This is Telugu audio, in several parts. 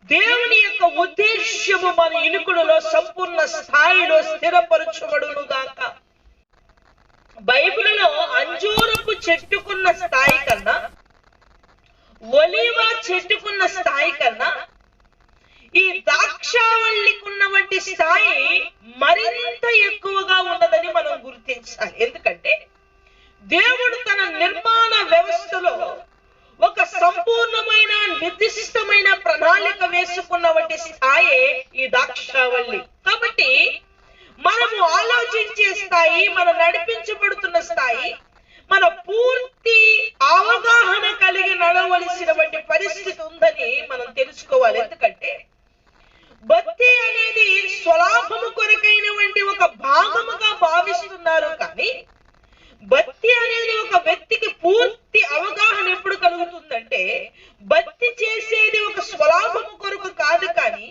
దేవుని యొక్క ఉద్దేశ్యము మన ఇనుకులలో సంపూర్ణ స్థాయిలో స్థిరపరచబడును గాక. బైబిల్లో అంజూరపు చెట్టుకున్న స్థాయి కన్నా, ఒలీవ చెట్టుకున్న స్థాయి కన్నా ఈ ద్రాక్షావల్లికున్నటువంటి స్థాయి మరింత ఎక్కువగా ఉన్నదని మనం గుర్తించాలి. ఎందుకంటే దేవుడు తన నిర్మాణ వ్యవస్థలో ఒక సంపూర్ణమైన నిర్దిష్టమైన ప్రణాళిక వేసుకున్నటువంటి స్థాయి ఈ ద్రాక్షావల్లి. కాబట్టి మనము ఆలోచించే స్థాయి, మనం నడిపించబడుతున్న స్థాయి, మన పూర్తి అవగాహన కలిగి నడవలసినటువంటి పరిస్థితి ఉందని మనం తెలుసుకోవాలి. ఎందుకంటే భక్తి అనేది స్వలాభము కొరకైనటువంటి ఒక భాగముగా భావిస్తున్నారు. కానీ భక్తి అనేది ఒక వ్యక్తికి పూర్తి అవగాహన ఎప్పుడు కలుగుతుందంటే, భక్తి చేసేది ఒక స్వలాభము కొరకు కాదు, కానీ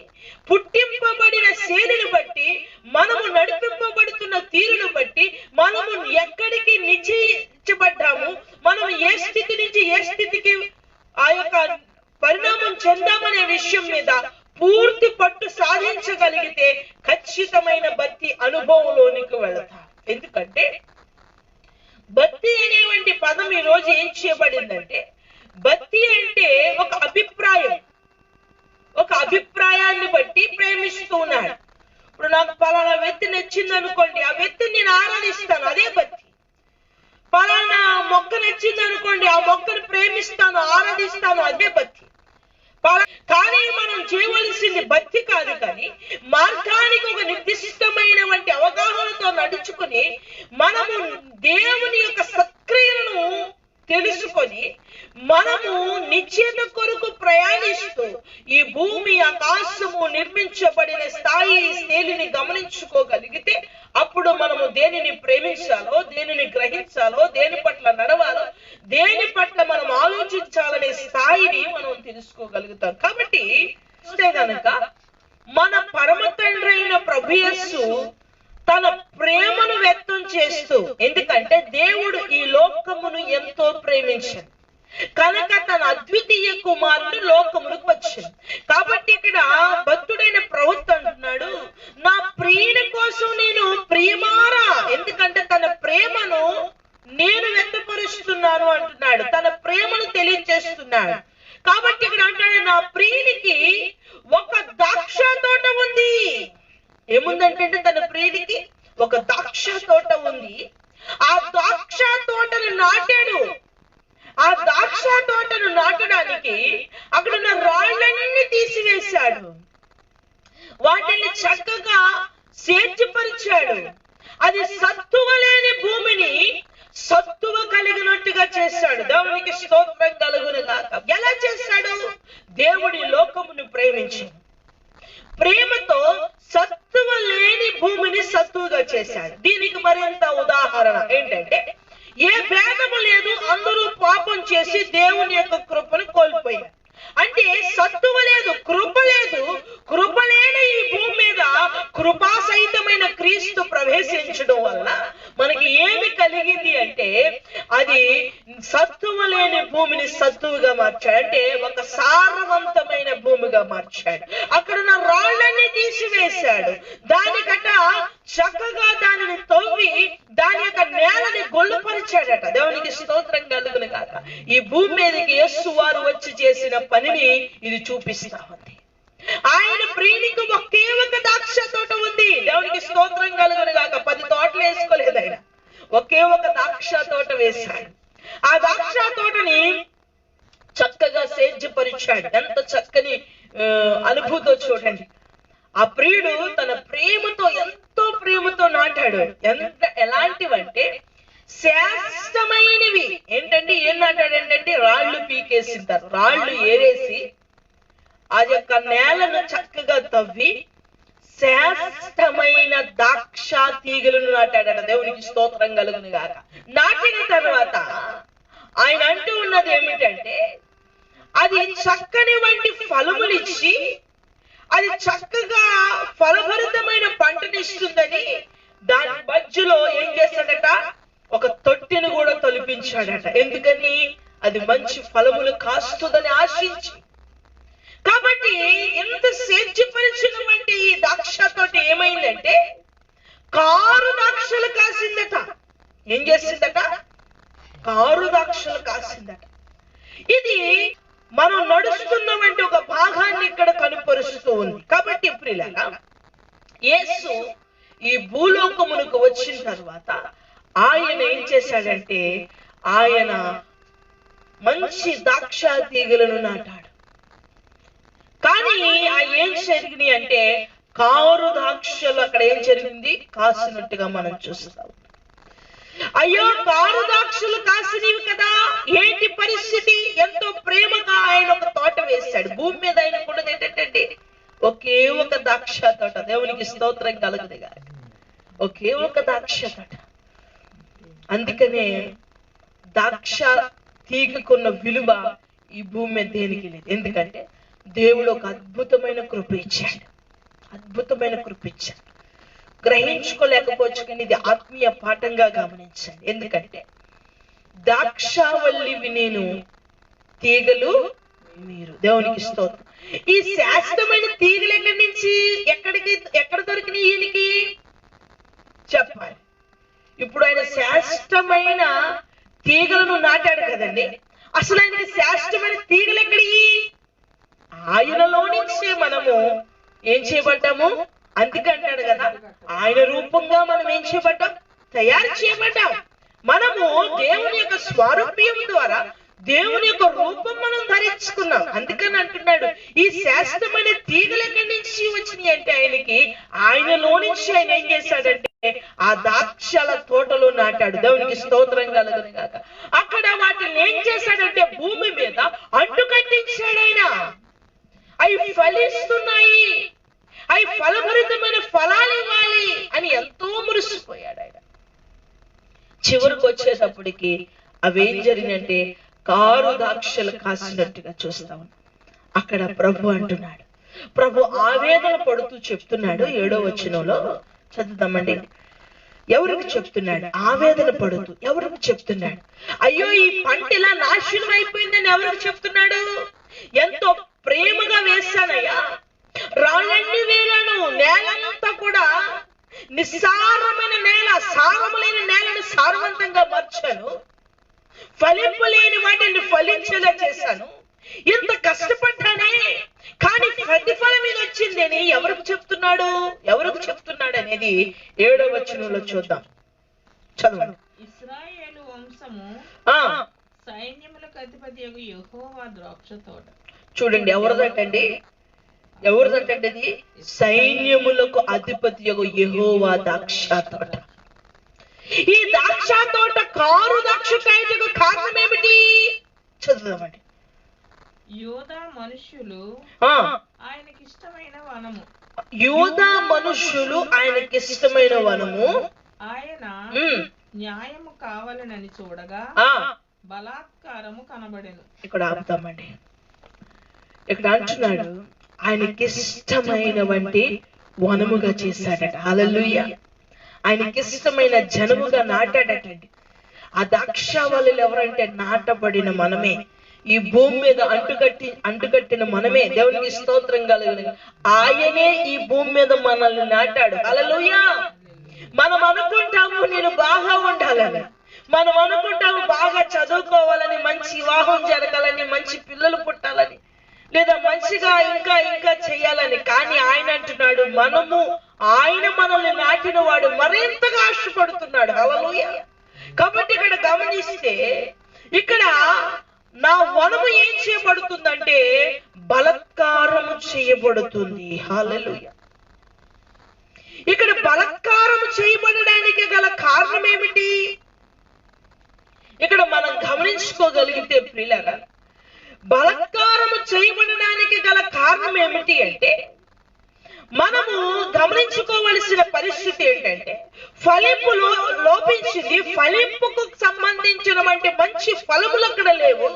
పుట్టింపబడిన శైలిని బట్టి, మనము నడిపింపబడుతున్న తీరును బట్టి, మనము ఎక్కడికి నిశ్చయించబడ్డాము, మనం ఏ స్థితి నుంచి ఏ స్థితికి ఆ యొక్క పరిణామం చెందామనే విషయం మీద పూర్తి పట్టు సాధించగలిగితే ఖచ్చితమైన భక్తి అనుభవంలోనికి వెళతాం. ఎందుకంటే భక్తి అనేటువంటి పదం ఈ రోజు ఏం చేయబడిందంటే, భక్తి అంటే ఒక అభిప్రాయం, ఒక అభిప్రాయాన్ని బట్టి ప్రేమిస్తూ ఉన్నాడు. ఇప్పుడు నాకు పలానా వ్యక్తి నచ్చింది అనుకోండి, ఆ వ్యక్తిని నేను ఆరాధిస్తాను, అదే భక్తి. పలానా మొక్క నచ్చింది అనుకోండి, ఆ మొక్కను ప్రేమిస్తాను, ఆరాధిస్తాను, అదే భక్తి. కానీ మనం చేయవలసింది భక్తి కాదు, కానీ మార్గానికి ఒక నిర్దిష్టమైనటువంటి అవగాహనతో నడుచుకుని మనము దేవుని యొక్క సక్రియలను తెలుసుకొని మనము నిశ్చయత కొరకు ప్రయాణిస్తూ ఈ భూమి ఆకాశము నిర్మించబడిన స్థాయి స్థితిని గమనించుకోగలిగితే అప్పుడు మనము దేనిని ప్రేమించాలో, దేనిని గ్రహించాలో, దేని పట్ల నడవాలో, దేని పట్ల మనం ఆలోచించాలనే స్థాయిని మనం తెలుసుకోగలుగుతాం. కాబట్టి గనక మన పరమ తండ్రి అయిన ప్రభు యేసు తన ప్రేమను వ్యక్తం చేస్తూ, ఎందుకంటే దేవుడు ఈ లోకమును ఎంతో ప్రేమించాడు కనుక తన అద్వితీయ కుమారుడు లోకములకు వచ్చింది. కాబట్టి ఇక్కడ భక్తుడైన ప్రవక్త అంటున్నాడు, నా ప్రియుని కోసం నేను ప్రియమారా, ఎందుకంటే తన ప్రేమను నేను వ్యక్తపరుస్తున్నాను అంటున్నాడు, తన ప్రేమను తెలియజేస్తున్నాడు. కాబట్టి ఇక్కడ అంటాడు, నా ప్రియునికి ఒక ద్రాక్ష తోట ఉంది. ఏముందంటే తన ప్రియుడికి ఒక ద్రాక్ష తోట ఉంది. ఆ ద్రాక్ష తోటను నాటాడు. ఆ ద్రాక్ష తోటను నాటడానికి అక్కడ ఉన్న రాళ్ళన్నీ తీసివేశాడు, వాటిని చక్కగా సేద్యపరిచాడు. అది సత్తువ లేని భూమిని సత్తువ కలిగినట్టుగా చేశాడు. దేవునికి స్తోత్రం కలుగును గాక. ఎలా చేశాడు? దేవుడి లోకమును ప్రేమించి ప్రేమతో సత్తువ లేని భూమిని సత్తువగా చేశాడు. దీనికి మరింత ఉదాహరణ ఏంటంటే, ఏ భేదము లేదు, అందరూ పాపం చేసి దేవుని యొక్క కృపను కోల్పోయారు. అంటే సత్తువ లేదు, కృప లేదు. కృప లేని ఈ భూమి మీద కృపా సహితమైన క్రీస్తు ప్రవేశించడం వల్ల మనకి ఏమి కలిగింది అంటే, అది సత్తువ లేని భూమిని సత్తువుగా మార్చాడు. అంటే ఒక సారవంతమైన భూమిగా మార్చాడు. అక్కడున్న రాళ్ళన్నీ తీసివేశాడు. దానికట చక్కగా దానిని తవ్వి దాని యొక్క నేలని గొల్లుపరిచాడట. దేవునికి స్తోత్రం కలుగును గాక. ఈ భూమి మీదకి యేసు వారు వచ్చి చేసిన పనిని ఇది చూపిస్తా ఉంది. ఆయన ప్రియునికి ఒకే ఒక ద్రాక్ష తోట ఉంది. దేవునికి స్తోత్రం కలుగును గాక. 10 తోటలు వేసుకోలేదు ఆయన, ఒకే ఒక ద్రాక్ష తోట వేశాడు. ఆ ద్రాక్ష తోటని చక్కగా సేద్యపరిచాడు. ఎంత చక్కని అనుభూతో చూడండి. ఆ ప్రియుడు తన ప్రేమతో, ఎంతో ప్రేమతో నాటాడు. ఎలాంటివంటే శ్రేష్టమైనవి. ఏంటంటే ఏం నాటాడంటే, రాళ్ళు పీకేసింటారు, రాళ్ళు ఏరేసి ఆ యొక్క నేలను చక్కగా తవ్వి శ్రేష్టమైన ద్రాక్ష తీగలను నాటాడట. దేవునికి స్తోత్రం కలుగును గాక. నాటిన తర్వాత ఆయన అంటూ ఉన్నది ఏమిటంటే, అది చక్కని వంటి ఫలములిచ్చి అది చక్కగా ఫలభరితమైన పంటనిస్తుందని దాని మధ్యలో ఏం చేశాడట, ఒక తొట్టెను కూడా తొలిపించాడట. ఎందుకని? అది మంచి ఫలములు కాస్తుందని ఆశించి. కాబట్టి ఎంత సేద్యపరిచినటువంటి ఈ ద్రాక్ష తోట ఏమైందంటే కారు ద్రాక్షలు కాసిందట. ఏం చేసిందట? కారు ద్రాక్షలు కాసిందట. ఇది మనం నడుస్తున్నటువంటి ఒక భాగాన్ని ఇక్కడ కనుపరుస్తూ ఉంది. కాబట్టి ప్రియులారా, యేసు ఈ భూలోకమునకు వచ్చిన తర్వాత ఆయన ఏం చేశాడంటే ఆయన మంచి ద్రాక్ష తీగలను నాటాడు. కానీ ఏం జరిగినాయి అంటే కారు ద్రాక్షలు అక్కడ ఏం జరిగింది? కాసినట్టుగా మనం చూస్తాం. అయ్యో, కారు ద్రాక్షలు కాసినవి కదా, ఏంటి పరిస్థితి? ఎంతో ప్రేమగా ఆయన ఒక తోట వేశాడు. భూమి మీద ఆయన కూడా ఏంటంటే ఒకే ఒక ద్రాక్ష తోట. దేవునికి స్తోత్రం కలుగుతుంది గాక. ఒకే ఒక ద్రాక్ష తోట. అందుకనే ద్రాక్ష తీగకున్న విలువ ఈ భూమి మీద దేనికి లేదు. ఎందుకంటే దేవుడు ఒక అద్భుతమైన కృప ఇచ్చాడు. అద్భుతమైన కృప ఇచ్చాడు. గ్రహించుకోలేకపోవచ్చు, కానీ ఇది ఆత్మీయ పాఠంగా గమనించండి. ఎందుకంటే ద్రాక్షావల్లివి నేను, తీగలు మీరు. దేవునికి స్తోత్రం. ఈ శాశ్వతమైన తీగలు ఎక్కడ దొరికినాయి ఈయనకి చెప్పాలి. ఇప్పుడు ఆయన శాశ్వతమైన తీగలను నాటాడు కదండి. అసలు ఆయనకి శాశ్వతమైన తీగలు ఎక్కడి? ఆయనలో నుంచే మనము ఏం చేయబడ్డాము? అందుకంటాడు కదా, ఆయన రూపంగా మనం ఏం చేయబడ్డాం? తయారు చేయబడ్డాం. మనము దేవుని యొక్క స్వరూప్యం ద్వారా దేవుని యొక్క రూపం మనం ధరించుకున్నాం. అందుకని అంటున్నాడు, ఈ శాశ్వతమైన తీగలు ఎక్కడి నుంచి వచ్చినాయి అంటే ఆయనలో నుంచి ఆయన ఏం చేశాడంటే ఆ ద్రాక్షల తోటలో నాటాడు. దేవునికి స్తోత్రం కలుగును గాక. అక్కడ వాటిని ఏం చేశాడంటే భూమి మీద అంటు కట్టించాడు ఆయన. అవి ఫలిస్తున్నాయి, అవి ఫలభరితమైన ఫలాలు ఇవ్వాలి అని ఎంతో మురిసిపోయాడు ఆయన. చివరికి వచ్చేటప్పటికి అవేం జరిగినంటే కారు ద్రాక్షలు కాసినట్టుగా చూస్తా ఉన్నాం. అక్కడ ప్రభు అంటున్నాడు, ప్రభు ఆవేదన పడుతూ చెప్తున్నాడు. 7వ వచనంలో చదువుతామండి. ఎవరికి చెప్తున్నాడు? ఆవేదన పడుతూ ఎవరికి చెప్తున్నాడు? అయ్యో, ఈ పంట ఇలా నాశనం అయిపోయిందని ఎవరికి చెప్తున్నాడు? ఎంతో ప్రేమగా వేశానయ్యా, రాళ్ళన్నీ వేలాను, నేలంతా కూడా నిస్సారమైన నేల, సారము లేని నేలను సారవంతంగా మార్చాను, ఫలింపు లేని వాటిని ఫలించేలా చేశాను, ఎంత కష్టపడ్డానే కానీ ప్రతిఫలం మీద వచ్చింది అని ఎవరికి చెప్తున్నాడు? ఎవరికి చెప్తున్నాడు అనేది 7వ వచనంలో చూద్దాం. చదవండి. ఇశ్రాయేలు వంశము సైన్యములకు అధిపతియగు యెహోవా ద్రాక్ష తోట. చూడండి, ఎవరిదంటండి? ఇది సైన్యములకు అధిపతియగు యెహోవా ద్రాక్ష తోట. ఈ ద్రాక్ష తోట కారు ద్రాక్షకాయకు కారణం ఏమిటి? చదువుదామండి. యూదా మనుష్యులు ఆయనకి ఇష్టమైన వనము. యూదా మనుష్యులు ఆయనకి ఇష్టమైన వనము. ఆయన న్యాయము కావాలనని చూడగా బలాత్కారము కనబడెను. ఇక్కడ ఆపుతామండి. ఇక్కడ అంటున్నాడు ఆయనకి ఇష్టమైన వంటి వనముగా చేశాడట. హల్లెలూయా. ఆయనకి ఇష్టమైన జనముగా నాటాడటండి. ఆ ద్రాక్షావల్లులు ఎవరంటే నాటబడిన మనమే, ఈ భూమి మీద అంటుకట్టిన మనమే. దేవునికి స్తోత్రం కలుగును. ఆయనే ఈ భూమి మీద మనల్ని నాటాడు. హల్లెలూయా. మనం అనుకుంటాము నేను బాగా ఉండాలని, మనం అనుకుంటాము బాగా చదువుకోవాలని, మంచి వివాహం జరగాలని, మంచి పిల్లలు పుట్టాలని, లేదా మంచిగా ఇంకా ఇంకా చెయ్యాలని. కానీ ఆయన అంటున్నాడు ఆయన మనల్ని నాటిన వాడు మరింతగా ఆశపడుతున్నాడు. హల్లెలూయా. కాబట్టి ఇక్కడ గమనిస్తే ఇక్కడ నా వనము ఏం చేయబడుతుందంటే బలత్కారము చేయబడుతుంది. హల్లెలూయా. ఇక్కడ బలత్కారము చేయబడడానికి గల కారణం ఏమిటి? ఇక్కడ మనం గమనించుకోగలిగితే ప్రియులారా, బలత్కారము చేయబడడానికి గల కారణం ఏమిటి అంటే మనము గమనించుకోవలసిన పరిస్థితి ఏంటంటే ఫలింపు లోపించింది. ఫలింపుకు సంబంధించినటువంటి మంచి ఫలములు అక్కడ లేవు.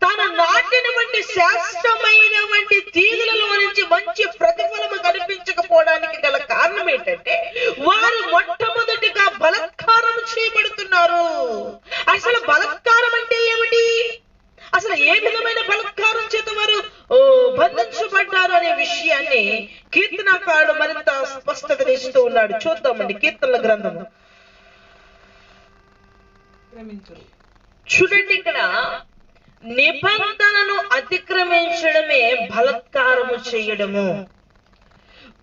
తను నాటినటువంటి శాశ్వతమైనటువంటి తీగలలో నుంచి మంచి ప్రతిఫలము కనిపించకపోవడానికి గల కారణం ఏంటంటే వారు మొట్టమొదటిగా బలత్కారం చేయబడుతున్నారు. అసలు బలత్కారం అంటే ఏమిటి? అసలు ఏ విధమైన బలత్కారం చేత వారు బంధించబడ్డారు అనే విషయం కీర్తనకారుడు మరింత స్పష్టతనిస్తూ ఉన్నాడు. చూద్దామండి కీర్తనల గ్రంథము. చూడండి, ఇక్కడ నిబంధనను అతిక్రమించడమే బలాత్కారము చేయడము.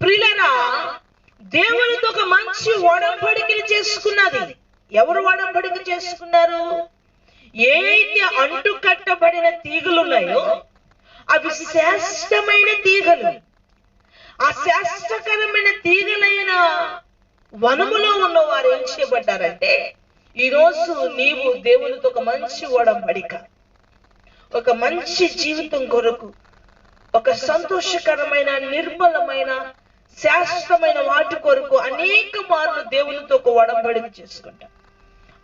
ప్రియులారా, దేవునితో ఒక మంచి ఒడంబడికలు చేసుకున్నది. ఎవరు ఒడంబడిక చేసుకున్నారు? ఏదైతే అంటు కట్టబడిన తీగలు ఉన్నాయో అవి శ్రేష్టమైన తీగలు. ఆ శ్రేష్టకరమైన తీగలైన వనములో ఉన్న వారు ఏం చేయబడ్డారంటే, ఈరోజు నీవు దేవునితో ఒక మంచి ఒడంబడిక, ఒక మంచి జీవితం కొరకు, ఒక సంతోషకరమైన నిర్మలమైన శాశ్వతమైన వాటి కొరకు అనేక మార్లు దేవునితో ఒక ఒడంబడిక చేసుకుంటాం.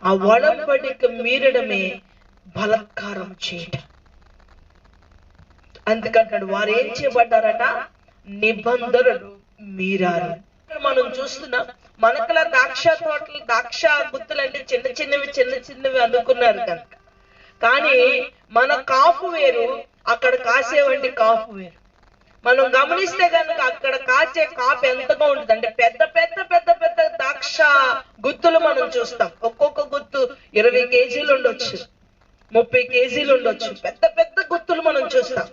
ఆ ఒడంబడిక మీరడమే బలాత్కారం చేయటం. అందుకంటాడు వారు ఏం చేయబడ్డారట? నిబంధనలు మీరారు. మనం చూస్తున్నాం, మనకలా ద్రాక్ష తోటలు, ద్రాక్ష గుత్తులు అంటే చిన్న చిన్నవి అనుకున్నారు కనుక. కానీ మన కాపు వేరు, అక్కడ కాసేవంటి కాపు వేరు. మనం గమనిస్తే కనుక అక్కడ కాచే కాపు ఎంతగా ఉంటుంది అంటే పెద్ద పెద్ద పెద్ద పెద్ద ద్రాక్ష గుత్తులు మనం చూస్తాం. ఒక్కొక్క గుత్తు 20 కేజీలు ఉండొచ్చు, 30 కేజీలు ఉండొచ్చు. పెద్ద పెద్ద గుత్తులు మనం చూస్తాం.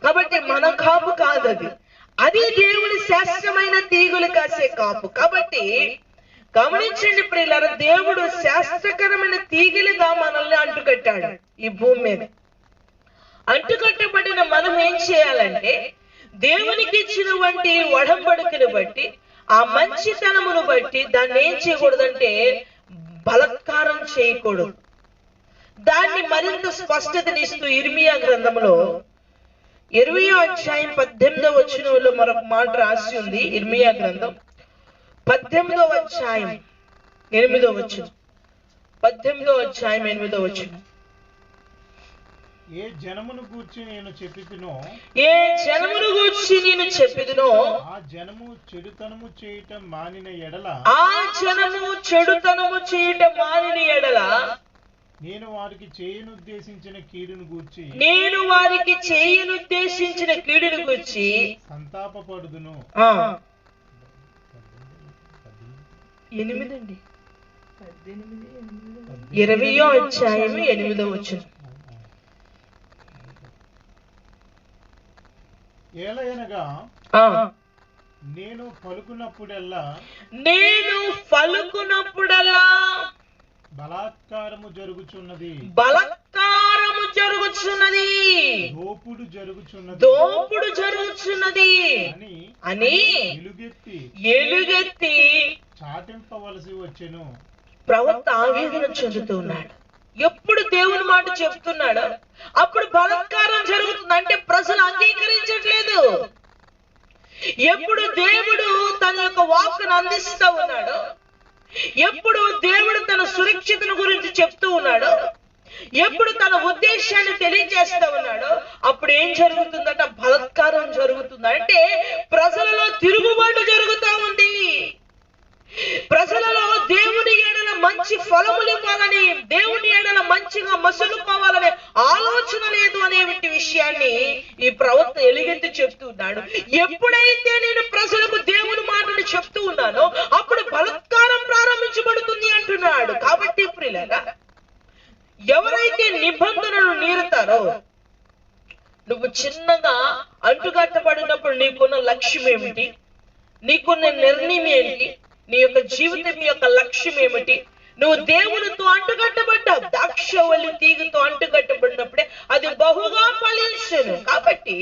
కాబట్టి మన కాపు కాదు అది. అది దేవుని శాస్త్రమైన తీగులు కాసే కాపు. కాబట్టి గమనించండి ప్రియులారా, దేవుడు శాస్త్రకరమైన తీగలుగా మనల్ని అంటుకట్టాడు ఈ భూమి మీద. అంటుకట్టబడిన మనం ఏం చేయాలంటే, దేవునికి ఇచ్చినటువంటి ఒడంబడికను బట్టి, ఆ మంచితనమును బట్టి దాన్ని ఏం చేయకూడదంటే బలాత్కారం చేయకూడదు. దాన్ని మరింత స్పష్టతనిస్తూ ఇర్మియా గ్రంథంలో 20వ అధ్యాయం 18వ వచనంలో మరొక మాట రాసి ఉంది. ఇర్మియా గ్రంథం 18వ అధ్యాయం 8వ వచనం. 18వ అధ్యాయం 8వ వచనం. ఏ జనమును గూర్చి నేను చెప్పిదునో ఆ జనము చెడుతనము చేయటం మానిన ఎడల నేను వారికి చేయనుద్దేశించిన కీడును గూర్చి సంతాపపడుదును. 20వ అధ్యాయం 8వ వచనం. ఏలయనగా నేను పలుకున్నప్పుడల్లా బలాత్కారము జరుగుచున్నది, దోపుడు జరుగుచున్నది అని ఎలుగెత్తి చాటింపవలసి వచ్చెను. ప్రవక్త ఆవేదన చెందుతున్నాడు. ఎప్పుడు దేవుని మాట చెప్తున్నాడు అప్పుడు బలాత్కారం జరుగుతుంది. అంటే ప్రజలు అంగీకరించట్లేదు. ఎప్పుడు దేవుడు తన యొక్క వాక్కును అందిస్తూ ఉన్నాడు, ఎప్పుడు దేవుడు తన సురక్షితను గురించి చెప్తూ ఉన్నాడు, ఎప్పుడు తన ఉద్దేశాన్ని తెలియజేస్తా ఉన్నాడు, అప్పుడు ఏం జరుగుతుందంట? బలాత్కారం జరుగుతుంది. అంటే ప్రజలలో తిరుగుబాటు జరుగుతా ఉంది. ప్రజలలో దేవుని ఎడల మంచి ఫలములు ఇవ్వాలని, దేవుని ఎడల మంచిగా మసులుకోవాలనే ఆలోచన లేదు అనేటువంటి విషయాన్ని ఈ ప్రవక్త ఎలుగెత్తి చెప్తున్నాడు. ఎప్పుడైతే నేను ప్రజలకు దేవుని మాటను చెప్తూ ఉన్నానో అప్పుడు బలాత్కారం ప్రారంభించబడుతుంది అంటున్నాడు. కాబట్టి ప్రియులారా, ఎవరైతే నిబంధనలు మీరుతారో, నువ్వు చిన్నగా అంటుకట్టబడినప్పుడు నీకున్న లక్ష్యం ఏమిటి, నీకున్న నిర్ణయం ఏంటి, నీ యొక్క జీవితం యొక్క లక్ష్యం ఏమిటి? నువ్వు దేవునితో అంటుకట్టబడ్డావు. ద్రాక్షవల్లి తీగతో అంటుకట్టబడినప్పుడే అది బహుగా ఫలించును. కాబట్టి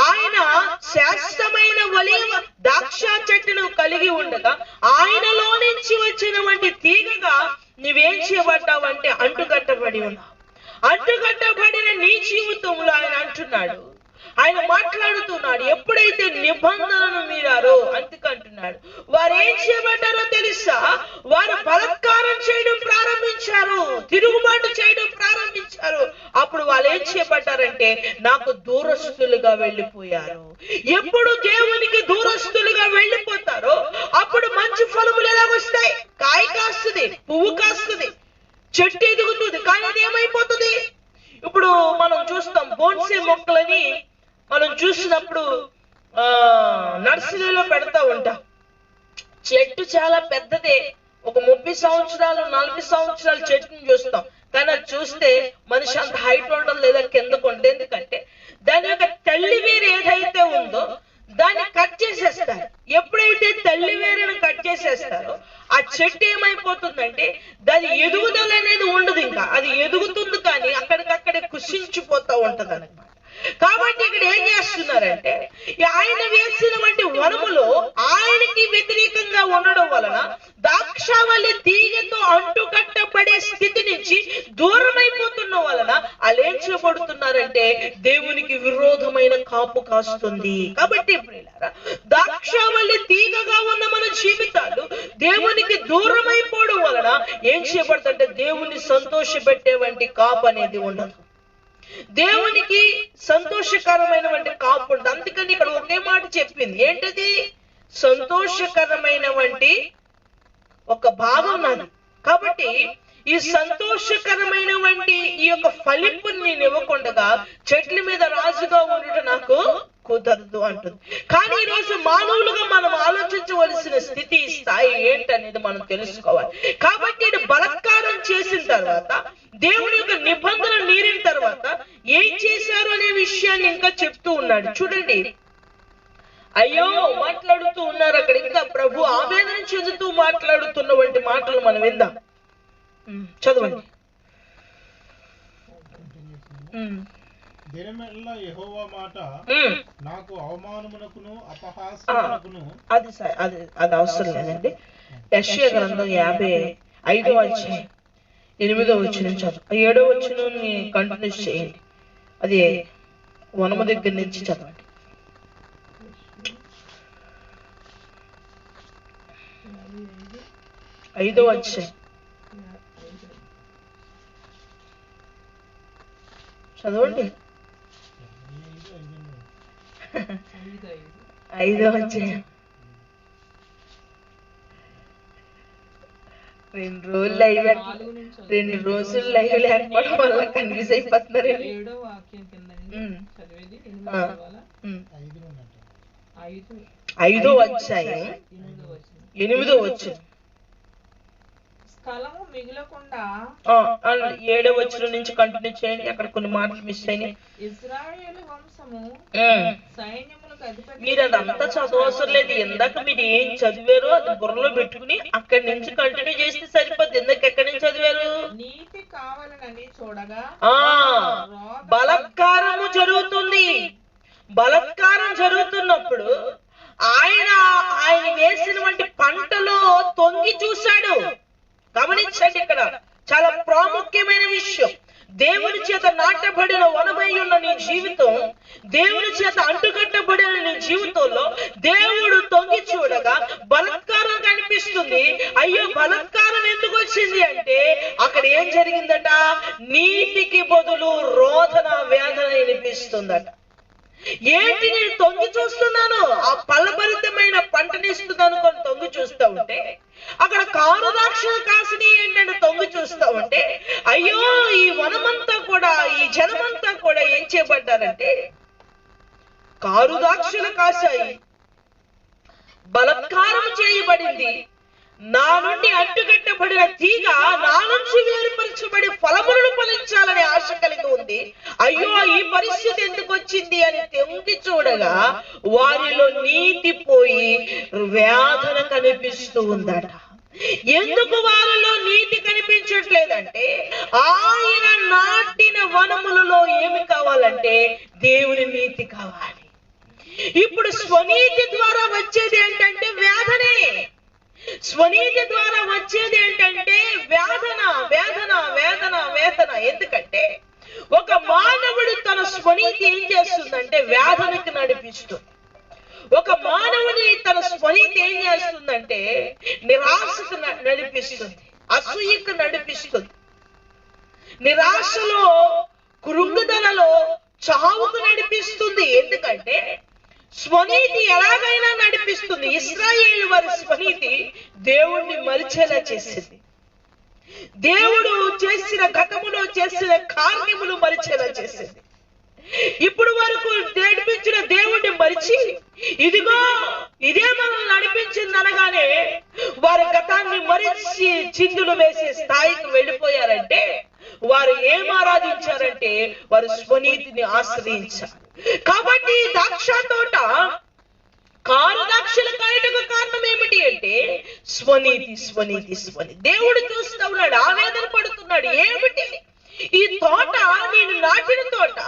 ఆయన శాశ్వతమైన ఒలీవ ద్రాక్ష చెట్టును కలిగి ఉండగా ఆయనలో నుంచి వచ్చినటువంటి తీగగా నువ్వేం చేయబడ్డావంటే అంటుకట్టబడి ఉన్నావు. అంటుకట్టబడిన నీ జీవితంలో ఆయన అంటున్నాడు, ఆయన మాట్లాడుతున్నాడు. ఎప్పుడైతే నిబంధనను మీరారో అందుకంటున్నాడు. వారు ఏం చేయబడ్డారో తెలుసా? వారు బలాత్కారం చేయడం ప్రారంభించారు, తిరుగుబాటు చేయడం ప్రారంభించారు. అప్పుడు వాళ్ళు ఏం చేయబడ్డారంటే నాకు దూరస్తులుగా వెళ్ళిపోయారు. ఎప్పుడు దేవునికి దూరస్తులుగా వెళ్ళిపోతారో అప్పుడు మంచి ఫలములు ఎలాగొస్తాయి? కాయ కాస్తుంది, పువ్వు కాస్తుంది, చెట్టు ఎదుగుతుంది. కానీ అది ఏమైపోతుంది? ఇప్పుడు మనం చూస్తాం బోన్సే మొక్కలని మనం చూసినప్పుడు నర్సరీలో పెడతా ఉంటాం. చెట్టు చాలా పెద్దదే, ఒక 30 సంవత్సరాలు 40 సంవత్సరాల చెట్టుని చూస్తాం, కానీ అది చూస్తే మనిషి అంత హైట్ ఉండడం లేదా కిందకు ఉంటే. ఎందుకంటే దాని యొక్క తల్లి వేరు ఏదైతే ఉందో దాన్ని కట్ చేసేస్తారు. ఎప్పుడైతే తల్లి వేరును కట్ చేసేస్తారో ఆ చెట్టు ఏమైపోతుందంటే దాని ఎదుగుదల అనేది ఉండదు. ఇంకా అది ఎదుగుతుంది కానీ అక్కడికక్కడే కుషించిపోతా ఉంటది అన్నమాట. కాబట్టి ఇక్కడ ఏం చేస్తున్నారంటే ఆయన వేసినటువంటి వనములో ఆయనకి వ్యతిరేకంగా ఉండడం వలన ద్రాక్షావల్లి తీగతో అంటుకట్టబడే స్థితి నుంచి దూరం అయిపోతున్న వలన వాళ్ళు ఏం చేయబడుతున్నారంటే దేవునికి విరోధమైన కాపు కాస్తుంది. కాబట్టి ద్రాక్షావల్లి తీగగా ఉన్న మన జీవితాలు దేవునికి దూరం అయిపోవడం వలన ఏం చేయబడుతుంటే దేవుని సంతోష పెట్టేవంటి కాపు అనేది ఉండదు, దేవునికి సంతోషకరమైనటువంటి కాపు ఉండదు. అందుకని ఇక్కడ ఒకే మాట చెప్పింది, ఏంటది? సంతోషకరమైనటువంటి ఒక భాగం నాది. కాబట్టి ఈ సంతోషకరమైనటువంటి ఈ యొక్క ఫలింపుని నేను ఇవ్వకుండా చెట్ల మీద రాజుగా ఉండటం నాకు కుదరదు అంటుంది. కానీ ఈ రోజు మానవులుగా మనం ఆలోచించవలసిన స్థితి, స్థాయి ఏంటనేది మనం తెలుసుకోవాలి. కాబట్టి బలాత్కారం చేసిన తర్వాత దేవుని యొక్క నిబంధన మీరిన తర్వాత ఏం చేశారు అనే విషయాన్ని ఇంకా చెప్తూ ఉన్నాడు. చూడండి, అయ్యో మాట్లాడుతూ ఉన్నారు అక్కడ. ఇంకా ప్రభు ఆవేదన చెందుతూ మాట్లాడుతున్నటువంటి మాటలు మనం విందాం. చదవండి. దినమెల్లా యెహోవా మాట నాకు అవమానమునకును అపహాస్యమునకును. అది అవసరం లేదండి. యెషయా గ్రంథం 55వ అధ్యాయం 8వ వచనం చదువు, 7వ వచనాన్ని కంటిన్యూ చేయండి. అది వనము దగ్గర నుంచి చదవండి. 5వ అధ్యాయం చదవండి. 5వ అధ్యాయం. 2 రోజులు లైవ్, 2 రోజులు లైవ్ లేకపోవడం వల్ల కన్ఫ్యూజ్ అయిపోతున్నారు. 7వ వాక్యం కిందండి చదివేది 5వ అధ్యాయం 8వ వచనం. స్థలము మిగలకుండా 7వ వచనం నుంచి కంటిన్యూ చేయండి. అక్కడ కొన్ని మాటలు మిస్ అయినాయి. ఇశ్రాయేలు వంశము సైన్యములకు అధిపతి. మీరు అదంతా చదవవసరం లేదు. ఇందాక మీరు ఏం చదివారో అది బుర్రలో పెట్టుకుని అక్కడి నుంచి కంటిన్యూ చేస్తే సరిపోద్ది. ఎందుకు ఎక్కడి నుంచి చదివారు? నీతి కావాలని చూడగా బలాత్కారము జరుగుతుంది. బలాత్కారం జరుగుతున్నప్పుడు ఆయన వేసినటువంటి పంటలో తొంగి చూశాడు. గమనించండి, ఇక్కడ చాలా ప్రాముఖ్యమైన విషయం. దేవుని చేత నాటబడిన వనమై ఉన్న నీ జీవితం, దేవుని చేత అంటుకట్టబడిన నీ జీవితంలో దేవుడు తొంగి చూడగా బలాత్కారం కనిపిస్తుంది. అయ్యో బలాత్కారం ఎందుకు వచ్చింది అంటే అక్కడ ఏం జరిగిందట? నీతికి బదులు రోదన, వేదన వినిపిస్తుందట. ఏంటి నేను తొంగి చూస్తున్నాను? ఆ ఫలభరితమైన పంటనిస్తున్నాను కొని తొంగి చూస్తా ఉంటే అక్కడ కారు ద్రాక్షల కాసిని ఏంటంటే తొంగి చూస్తా ఉంటే అయ్యో ఈ వనమంతా కూడా, ఈ జనమంతా కూడా ఏం చేయబడ్డారంటే కారు ద్రాక్షలు కాశాయి, బలాత్కారం చేయబడింది. నా నుండి అడ్డుకట్టబడిన తీగ నా నుంచి వేరుపరచబడి ఫలములను ఫలించాలనే ఆశ కలిగి ఉంది. అయ్యో ఈ పరిస్థితి ఎందుకు వచ్చింది అని తెంగి చూడగా వారిలో నీతి పోయి వేదన కనిపిస్తూ ఉందట. ఎందుకు వారిలో నీతి కనిపించట్లేదంటే ఆయన నాటిన వనములలో ఏమి కావాలంటే దేవుని నీతి కావాలి. ఇప్పుడు స్వనీతి ద్వారా వచ్చేది ఏంటంటే వేదనే. స్వనీతి ద్వారా వచ్చేది ఏంటంటే వేదన, వేదన, వేదన, వేదన. ఎందుకంటే ఒక మానవుడు తన స్వనీతి ఏం చేస్తుందంటే వేదనకి నడిపిస్తుంది. ఒక మానవుని తన స్వనీతి ఏం చేస్తుందంటే నిరాశకు నడిపిస్తుంది, అసూయకు నడిపిస్తుంది, నిరాశలో, కృంగుదలలో, చావుకు నడిపిస్తుంది. ఎందుకంటే స్వనీతి ఎలాగైనా నడిపిస్తుంది. ఇశ్రాయేలు వారి స్వనీతి దేవుణ్ణి మరిచేలా చేసింది. దేవుడు చేసిన గతములో చేసిన కార్యములు మరిచేలా చేసింది. ఇప్పుడు వరకు నడిపించిన దేవుణ్ణి మరిచి ఇదిగో ఇదే మనల్ని నడిపించింది అనగానే వారి గతాన్ని మరిచి చిందులు వేసే స్థాయికి వెళ్ళిపోయారంటే వారు ఏం ఆరాధించారంటే వారు స్వనీతిని ఆశ్రయించారు. కాబట్టి ద్రాక్ష తోట కారు ద్రాక్షలు కాయటకు కారణం ఏమిటి అంటే స్వనీతి, స్వనీతి, స్వనీతి. దేవుడు చూస్తూ ఉన్నాడు, ఆవేదన పడుతున్నాడు. ఏమిటి ఈ తోట? నేను నాటిన తోట,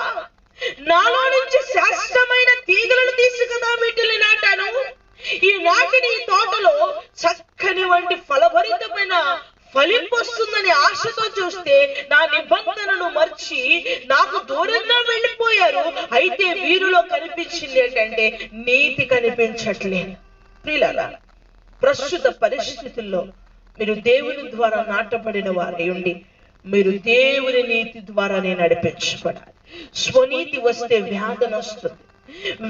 నాలో నుంచి శాశ్వతమైన తీగలను తీసి కదా వీటిని నాటాను. ఈ నాటిన ఈ తోటలో చక్కని వంటి ఫలభరితమైన ఫలింపు వస్తుందని ఆశతో చూస్తే నా నిబంధనను మర్చి నాకు దూరంగా వెళ్ళిపోయారు. అయితే వీరిలో కనిపించింది ఏంటంటే నీతి కనిపించట్లేదు. ప్రియులారా, ప్రస్తుత పరిస్థితుల్లో మీరు దేవుని ద్వారా నాటబడిన వారై ఉండి మీరు దేవుని నీతి ద్వారానే నడిపించబడాలి. స్వనీతి వస్తే వ్యాధన వస్తుంది.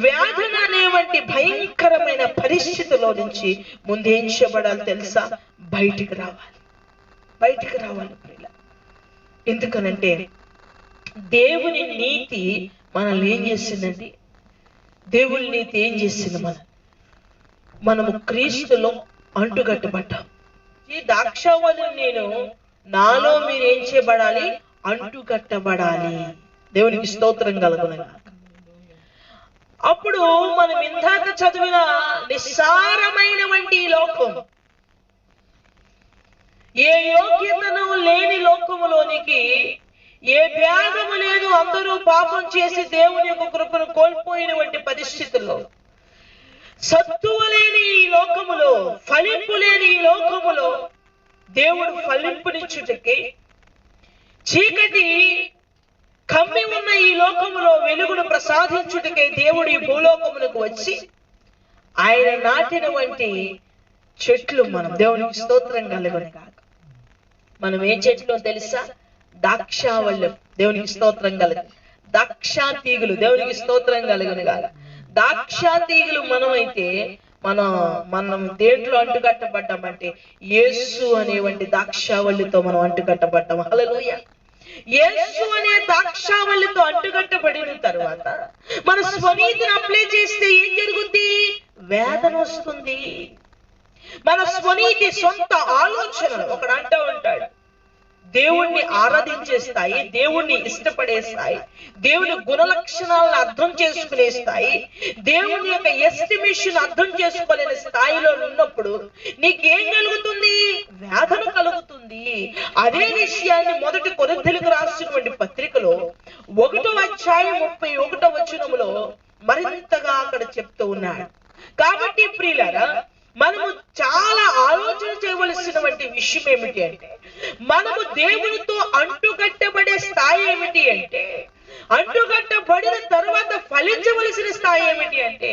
వ్యాధన అనేవంటి భయంకరమైన పరిస్థితిలో నుంచి ముందేం చేయబడాలి తెలుసా? బయటికి రావాలి, బయటికి రావాలి ప్రియుల. ఎందుకనంటే దేవుని నీతి మనల్ని ఏం చేసిందండి? దేవుని నీతి ఏం చేసింది? మనము క్రీస్తులో అంటుకట్టబడ్డాం. ఈ ద్రాక్షవల్లి నేను, నాలో మీరేం చేయబడాలి? అంటుకట్టబడాలి. దేవునికి స్తోత్రం కలుగును. అప్పుడు మనం ఇందాక చదివిన నిస్సారమైన వంటి లోకం, ఏ యోగ్యతను లేని లోకములోనికి, ఏ భేదము లేదు, అందరూ పాపం చేసి దేవుని యొక్క కృపను కోల్పోయినటువంటి పరిస్థితుల్లో, సత్తువ లేని ఈ లోకములో, ఫలింపు లేని ఈ లోకములో దేవుడు ఫలింపునిచ్చుటకి, చీకటి కమ్మి ఉన్న ఈ లోకములో వెలుగును ప్రసాదించుటకే దేవుడు ఈ భూలోకమునకు వచ్చి ఆయన నాటిన వంటి చెట్లు మనం. దేవునికి స్తోత్రం కలుగును గాక. మనం ఏ చెట్లు తెలుసా? ద్రాక్షావల్యం. దేవునికి స్తోత్రం కలుగు. ద్రాక్షా తీగులు. దేవునికి స్తోత్రం కలుగును గాక. ద్రాక్షా తీగులు మనమైతే మనం దేంట్లో అంటుకట్టబడ్డామంటే యేసు అనేవంటి ద్రాక్షావల్లితో మనం అంటుకట్టబడ్డాం. హల్లెలూయా. యేసు అనే ద్రాక్షావల్లితో అంటుకట్టబడిన తర్వాత మన స్వనీతిని అప్లై చేస్తే ఏం జరుగుతుంది? వేదన వస్తుంది. మన స్వనీతి, సొంత ఆలోచనలు, ఒకడు అంటూ ఉంటాడు, దేవుణ్ణి ఆరాధించే స్థాయి, దేవుణ్ణి ఇష్టపడే స్థాయి, దేవుని గుణలక్షణాలను అర్థం చేసుకునే స్థాయి, దేవుని యొక్క ఎస్టిమేషన్ అర్థం చేసుకోలేని స్థాయిలో ఉన్నప్పుడు నీకేం కలుగుతుంది? వేదన కలుగుతుంది. అదే విషయాన్ని మొదటి కొరింథీయులకు రాసినటువంటి పత్రికలో 1వ అధ్యాయం 31వ వచనములో మరింతగా అక్కడ చెప్తూ ఉన్నాడు. కాబట్టి ప్రియులారా, మనము చాలా ఆలోచన చేయవలసినటువంటి విషయం ఏమిటి అంటే, మనము దేవునితో అంటుకట్టబడే స్థాయి ఏమిటి అంటే, అంటుకట్టబడిన తర్వాత ఫలించవలసిన స్థాయి ఏమిటి అంటే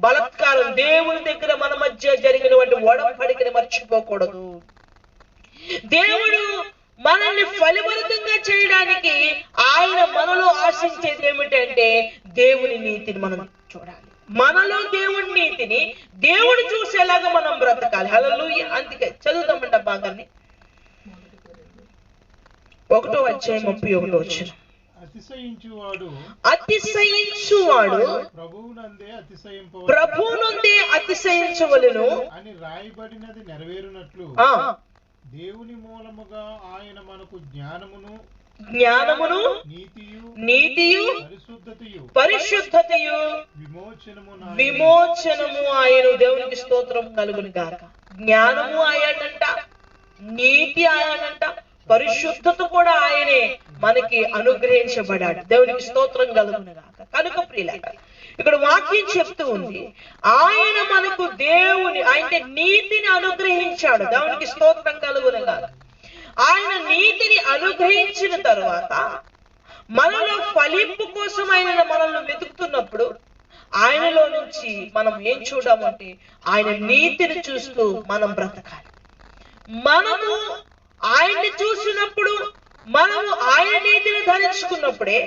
బలత్కారం. దేవుని దగ్గర మన మధ్య జరిగినటువంటి ఒడంబడికని మర్చిపోకూడదు. దేవుడు మనల్ని ఫలభరితంగా చేయడానికి ఆయన మనలో ఆశించేది ఏమిటంటే దేవుని నీతిని మనం చూడాలి. మనలో దేవుని నీతిని దేవుడు చూసేలాగా మనం బ్రతకాలి. హల్లెలూయా. అందుకే చదువుతామంట భాగాన్ని. 1వ అధ్యాయం 31వ వచనం. అతిశయించువాడు ప్రభువునందే అతిశయించవలెను అని రాయబడినది నెరవేరునట్లు దేవుని మూలముగా ఆయన మనకు జ్ఞానమును నీతియు పరిశుద్ధతయు విమోచనము ఆయన. దేవునికి స్తోత్రం కలుగును గాక. జ్ఞానము ఆయనంట, నీతి ఆయనంట, పరిశుద్ధత కూడా ఆయనే మనకి అనుగ్రహించబడాడు. దేవునికి స్తోత్రం కలుగును గాక. కనుక ప్రియులారా, ఇక్కడ వాక్యం చెప్తూ ఉంది, ఆయన మనకు ఆయన నీతిని అనుగ్రహించాడు. దేవునికి స్తోత్రం కలుగును గాక. ఆయన నీతిని అనుగ్రహించిన తర్వాత మనలో ఫలింపు కోసం ఆయన మనల్ని వెతుకుతున్నప్పుడు ఆయనలో నుంచి మనం ఏం చూడమంటే ఆయన నీతిని చూస్తూ మనం బ్రతకాలి. మనము ఆయన్ని చూసినప్పుడు, మనము ఆయన నీతిని ధరించుకున్నప్పుడే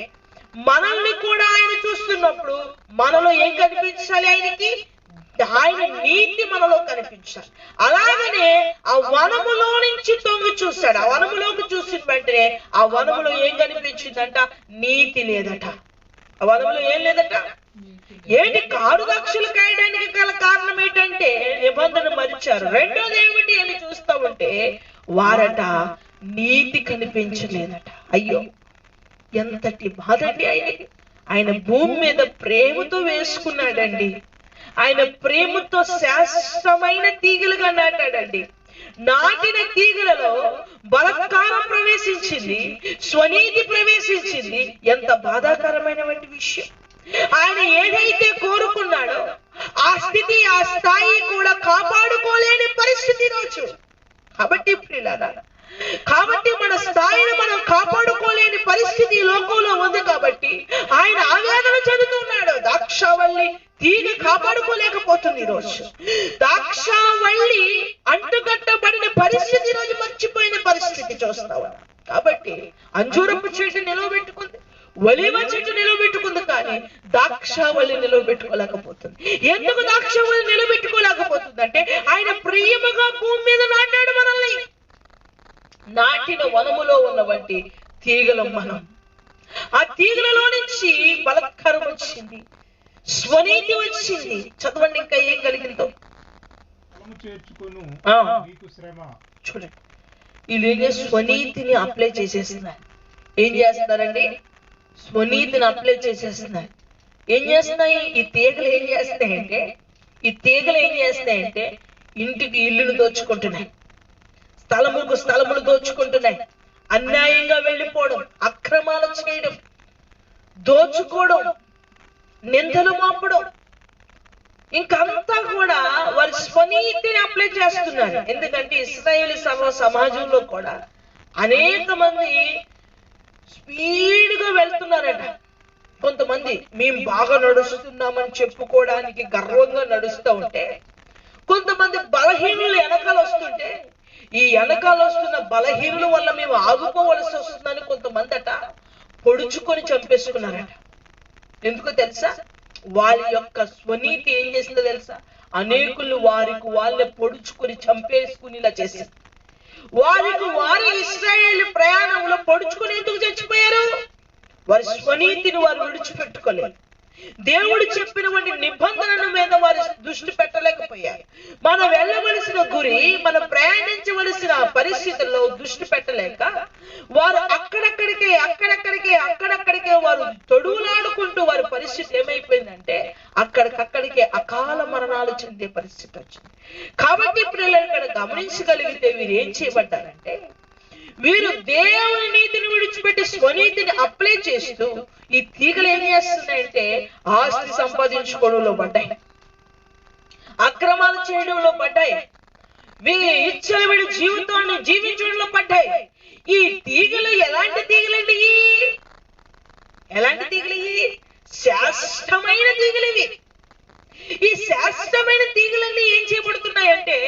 మనల్ని కూడా ఆయన చూస్తున్నప్పుడు మనలో ఏం కనిపించాలి? ఆయనకి ఆయన నీతి మనలో కనిపించాలి. అలాగనే ఆ వనములో నుంచి తొంగి చూశాడు. ఆ వనములోకి చూసిన వెంటనే ఆ వనములో ఏం కనిపించిందంట? నీతి లేదట. ఆ వనములో ఏం లేదట? ఏంటి? కారు ద్రాక్షలు కాయడానికి భావించారు. రెండోది ఏమిటి అని చూస్తా ఉంటే వారట నీతి కనిపించలేదట. అయ్యో ఎంతటి బాధండి ఆయనకి. ఆయన భూమి మీద ప్రేమతో వేసుకున్నాడండి. ఆయన ప్రేమతో శాశ్వతమైన తీగలుగా నాటాడండి. నాటిన తీగలలో బలత్కారం ప్రవేశించింది, స్వనీతి ప్రవేశించింది. ఎంత బాధాకరమైనటువంటి విషయం. ఆయన ఏదైతే కోరుకున్నాడో ఆ స్థితి, ఆ స్థాయి కూడా కాపాడుకోలేని పరిస్థితి రోజు. కాబట్టి ప్రియులారా, కాబట్టి మన స్థాయిని మనం కాపాడుకోలేని పరిస్థితి లోకంలో ఉంది. కాబట్టి ఆయన ఆవేదన చెందుతున్నాడు. ద్రాక్షావల్లి తీగ కాపాడుకోలేకపోతుంది ఈరోజు. ద్రాక్షావల్లి అంటుకట్టబడిన పరిస్థితి రోజు మర్చిపోయిన పరిస్థితి చూస్తావు. కాబట్టి అంజూరపు చెట్టు నిలవబెట్టుకుంది, ఒలీవ చెట్టు నిలవబెట్టుకుంది, కానీ ద్రాక్షావల్లి నిలవబెట్టుకోలేకపోతుంది. ఎందుకు ద్రాక్షావల్లి నిలబెట్టుకోలేకపోతుంది అంటే ఆయన ప్రియముగా భూమి మీద నాటాడు మనల్ని. నాటిన వనములో ఉన్నటువంటి తీగలం మనం. ఆ తీగలలో నుంచి బలత్కారం వచ్చింది, స్వనీతి వచ్చింది. చదవండి ఇంకా ఏం కలిగిందో. చూడండి, వీళ్ళు స్వనీతిని అప్లై చేసేస్తున్నారు. ఏం చేస్తున్నారండి? స్వనీతిని అప్లై చేసేస్తున్నారు. ఏం చేస్తున్నాయి ఈ తీగలు? ఏం చేస్తున్నాయంటే ఇంటికి ఇల్లును దోచుకుంటున్నాయి, స్థలములు దోచుకుంటున్నాయి, అన్యాయంగా వెళ్ళిపోవడం, అక్రమాలు చేయడం, దోచుకోవడం, నిందలు మోపడం, ఇంకంతా కూడా వారి స్వనీతిని అప్లై చేస్తున్నారు. ఎందుకంటే ఇశ్రాయేలు సమాజంలో కూడా అనేక మంది స్పీడ్గా వెళ్తున్నారట. కొంతమంది మేము బాగా నడుస్తున్నామని చెప్పుకోవడానికి గర్వంగా నడుస్తూ ఉంటే, కొంతమంది బలహీనులు వెనకాల వస్తుంటే, ఈ వెనకాల వస్తున్న బలహీనుల వల్ల మేము ఆగుకోవలసి వస్తుందని కొంతమంది అట పొడుచుకొని చంపేసుకున్నారట. ఎందుకో తెలుసా? వారి యొక్క స్వనీతి ఏం చేసిందో తెలుసా? అనేకులు వారికి వాళ్ళే పొడుచుకొని చంపేసుకునేలా చేసింది. వారి ఇశ్రాయేలు ప్రయాణంలో పొడుచుకొని ఎందుకు చచ్చిపోయారు? వారి స్వనీతిని వారు విడిచిపెట్టుకోలేదు. దేవుడు చెప్పినటువంటి నిబంధనల మీద వారు దృష్టి పెట్టలేకపోయారు. మనం వెళ్ళవలసిన గురి, మనం ప్రయాణించవలసిన పరిస్థితుల్లో దృష్టి పెట్టలేక వారు అక్కడక్కడికే వారు తొడుగులాడుకుంటూ వారి పరిస్థితి ఏమైపోయిందంటే అక్కడికక్కడికే అకాల మరణాలు చెందే పరిస్థితి వచ్చింది. కాబట్టి ఇప్పుడు ఇక్కడ గమనించగలిగితే వీరు ఏం చేయబడ్డారంటే, వీరు దేవుని నీతిని విడిచిపెట్టి స్వనీతిని అప్లై చేస్తూ ఈ తీగలు ఏం చేస్తున్నాయంటే ఆస్తి సంపాదించుకోవడంలో పడ్డాయి, అక్రమాలు చేయడంలో పడ్డాయి, విచ్చలవిడి జీవితాన్ని జీవించడంలో పడ్డాయి. ఈ తీగలు ఎలాంటి తీగలండి? శాశ్వతమైన తీగలు ఇవి. ఈ శాశ్వతమైన తీగలన్నీ ఏం చేయబడుతున్నాయంటే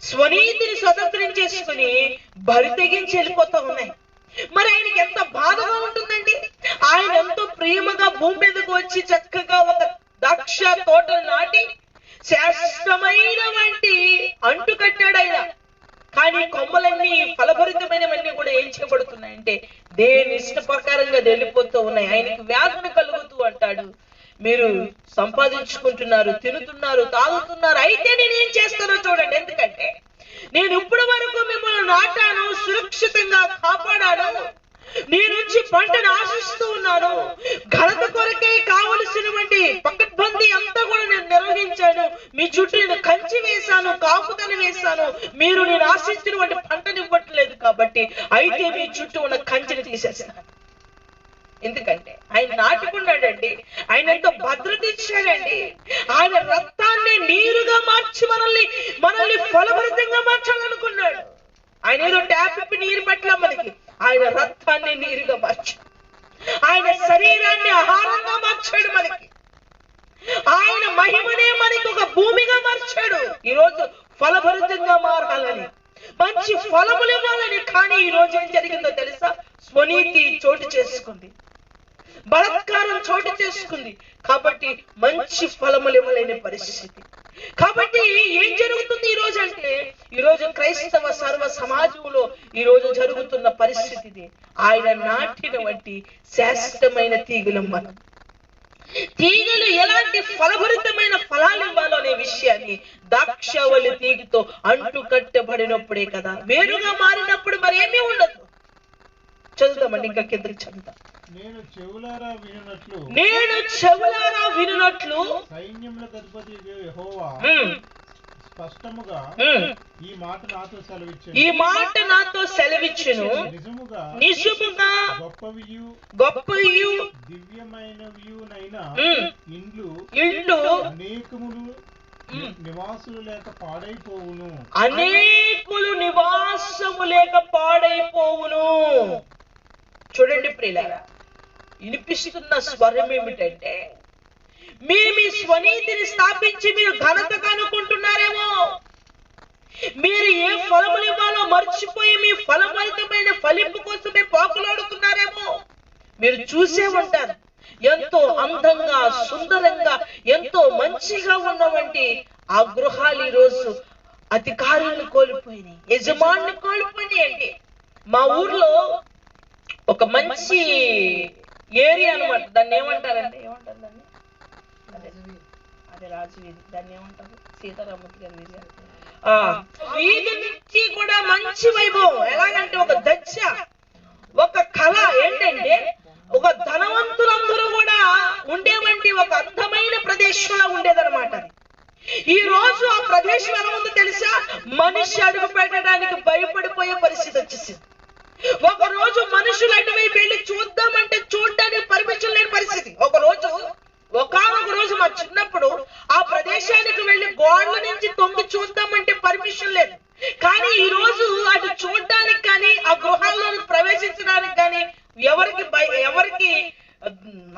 స్వనీతిని స్వతంత్రం చేసుకుని బరి తెగించి వెళ్ళిపోతా ఉన్నాయి. మరి ఆయనకి ఎంత బాధగా ఉంటుందండి? ఆయన ఎంతో ప్రేమగా భూమి మీదకు వచ్చి చక్కగా ఒక ద్రాక్ష తోటలు నాటి శాశ్వతమైన వంటి అంటు కట్టాడు ఆయన. కానీ కొమ్మలన్నీ ఫలభరితమైనవన్నీ కూడా ఏం చేయబడుతున్నాయంటే దేని ఇష్ట ప్రకారంగా వెళ్ళిపోతూ ఉన్నాయి. ఆయనకి వ్యాధులు కలుగుతూ అంటాడు, మీరు సంపాదించుకుంటున్నారు, తినుతున్నారు, తాగుతున్నారు, అయితే నేనేం చేస్తానో చూడండి. ఎందుకంటే నేను ఇప్పటి వరకు మిమ్మల్ని నాటాను, సురక్షితంగా కాపాడాను, నీ నుంచి పంటను ఆశిస్తూ ఉన్నాను, ఘనత కొరకే కావలసినటువంటి పకడ్బందీ అంతా కూడా నేను నిర్వహించాను, మీ చుట్టూ నేను కంచి వేశాను, కాపుదల వేశాను, మీరు నేను ఆశించినటువంటి పంటను ఇవ్వట్లేదు, కాబట్టి అయితే మీ చుట్టూ ఉన్న కంచెని తీసేస్తాను. ఎందుకంటే ఆయన నాటుకున్నాడండి, ఆయన ఎంతో భద్రత ఇచ్చాడండి. ఆయన రక్తాన్ని నీరుగా మార్చి మనల్ని ఫలభరితంగా మార్చాలనుకున్నాడు. ఆయన ఏదో ట్యాప్ నీరు పట్ల మనకి, ఆయన రక్తాన్ని నీరుగా మార్చాడు. ఆయన శరీరాన్ని ఆహారంగా మార్చాడు మనకి. ఆయన మహిమనే మనకి ఒక భూమిగా మార్చాడు. ఈరోజు ఫలభరితంగా మారాలని, మంచి ఫలములు ఇవ్వాలని. కానీ ఈ రోజు ఏం జరిగిందో తెలుసా? స్వనీతి చోటు చేసుకుంది, బలత్కారం చోటు చేసుకుంది. కాబట్టి మంచి ఫలములు ఇవ్వలేని పరిస్థితి. కాబట్టి ఏం జరుగుతుంది ఈ రోజు అంటే, ఈ రోజు క్రైస్తవ సర్వ సమాజంలో ఈ రోజు జరుగుతున్న పరిస్థితి, ఆయన నాటిన వంటి శాశ్వతమైన తీగలు మనం. తీగలు ఎలాంటి ఫలభరితమైన ఫలాలు ఇవ్వాలో అనే విషయాన్ని ద్రాక్షావళి సన్నిధితో అంటు కట్టబడినప్పుడే కదా. వేరుగా మారినప్పుడు మరేమీ ఉండదు. చదువుతామండి, ఇంకా కిందకి చదువుతాం. నేను చెవులారా వినునట్లు సైన్యములకు అధిపతి యెహోవా స్పష్టముగా ఈ మాట నాతో సెలవిచ్చెను. నిజముగా గొప్పవియు దివ్యమైనవియునైన ఇండ్లు అనేకములు నివాసులు లేక పాడైపోవును. చూడండి ప్రియులారా, వినిపిస్తున్న స్వరం ఏమిటంటే, మీరు మీ స్వనీతిని స్థాపించి మీరు ఘనత కనుక్కుంటున్నారేమో. మీరు ఏ ఫలములు ఇవ్వాలో మర్చిపోయి మీ ఫలభరితమైన ఫలింపు కోసమే పాకులాడుతున్నారేమో. మీరు చూసే ఉంటారు, ఎంతో అందంగా సుందరంగా ఎంతో మంచిగా ఉన్నవంటి ఆ గృహాలు ఈ రోజు అధికారులను కోల్పోయినాయి, యజమాని కోల్పోయినాయి అండి. మా ఊర్లో ఒక మంచి ఏరియా అనమాట. దాన్ని ఏమంటారంటే, ఏమంటారు దాన్ని? అదే రాజవీధి. దాన్ని ఏమంటారు? సీతారామూర్తి గారి వీధి. వీధి నుంచి కూడా మంచి వైభవం. ఎలాగంటే ఒక దశ, ఒక కళ ఏంటంటే, ఒక ధనవంతులందరూ కూడా ఉండేవంటి ఒక అందమైన ప్రదేశంలో ఉండేదన్నమాట. ఈ రోజు ఆ ప్రదేశం ఎలా ఉందో తెలుసా? మనిషి అడుగు పెట్టడానికి భయపడిపోయే పరిస్థితి వచ్చేసింది. ఒక రోజు మనుషులు అటువైపు వెళ్ళి చూద్దామంటే చూడడానికి పర్మిషన్ లేని పరిస్థితి. ఒకనొక రోజు మా చిన్నప్పుడు ఆ ప్రదేశానికి వెళ్ళి గోడల నుంచి తొంగి చూద్దామంటే పర్మిషన్ లేదు. కానీ ఈ రోజు అటు చూడడానికి కానీ ఆ గృహాల్లో ప్రవేశించడానికి కానీ ఎవరికి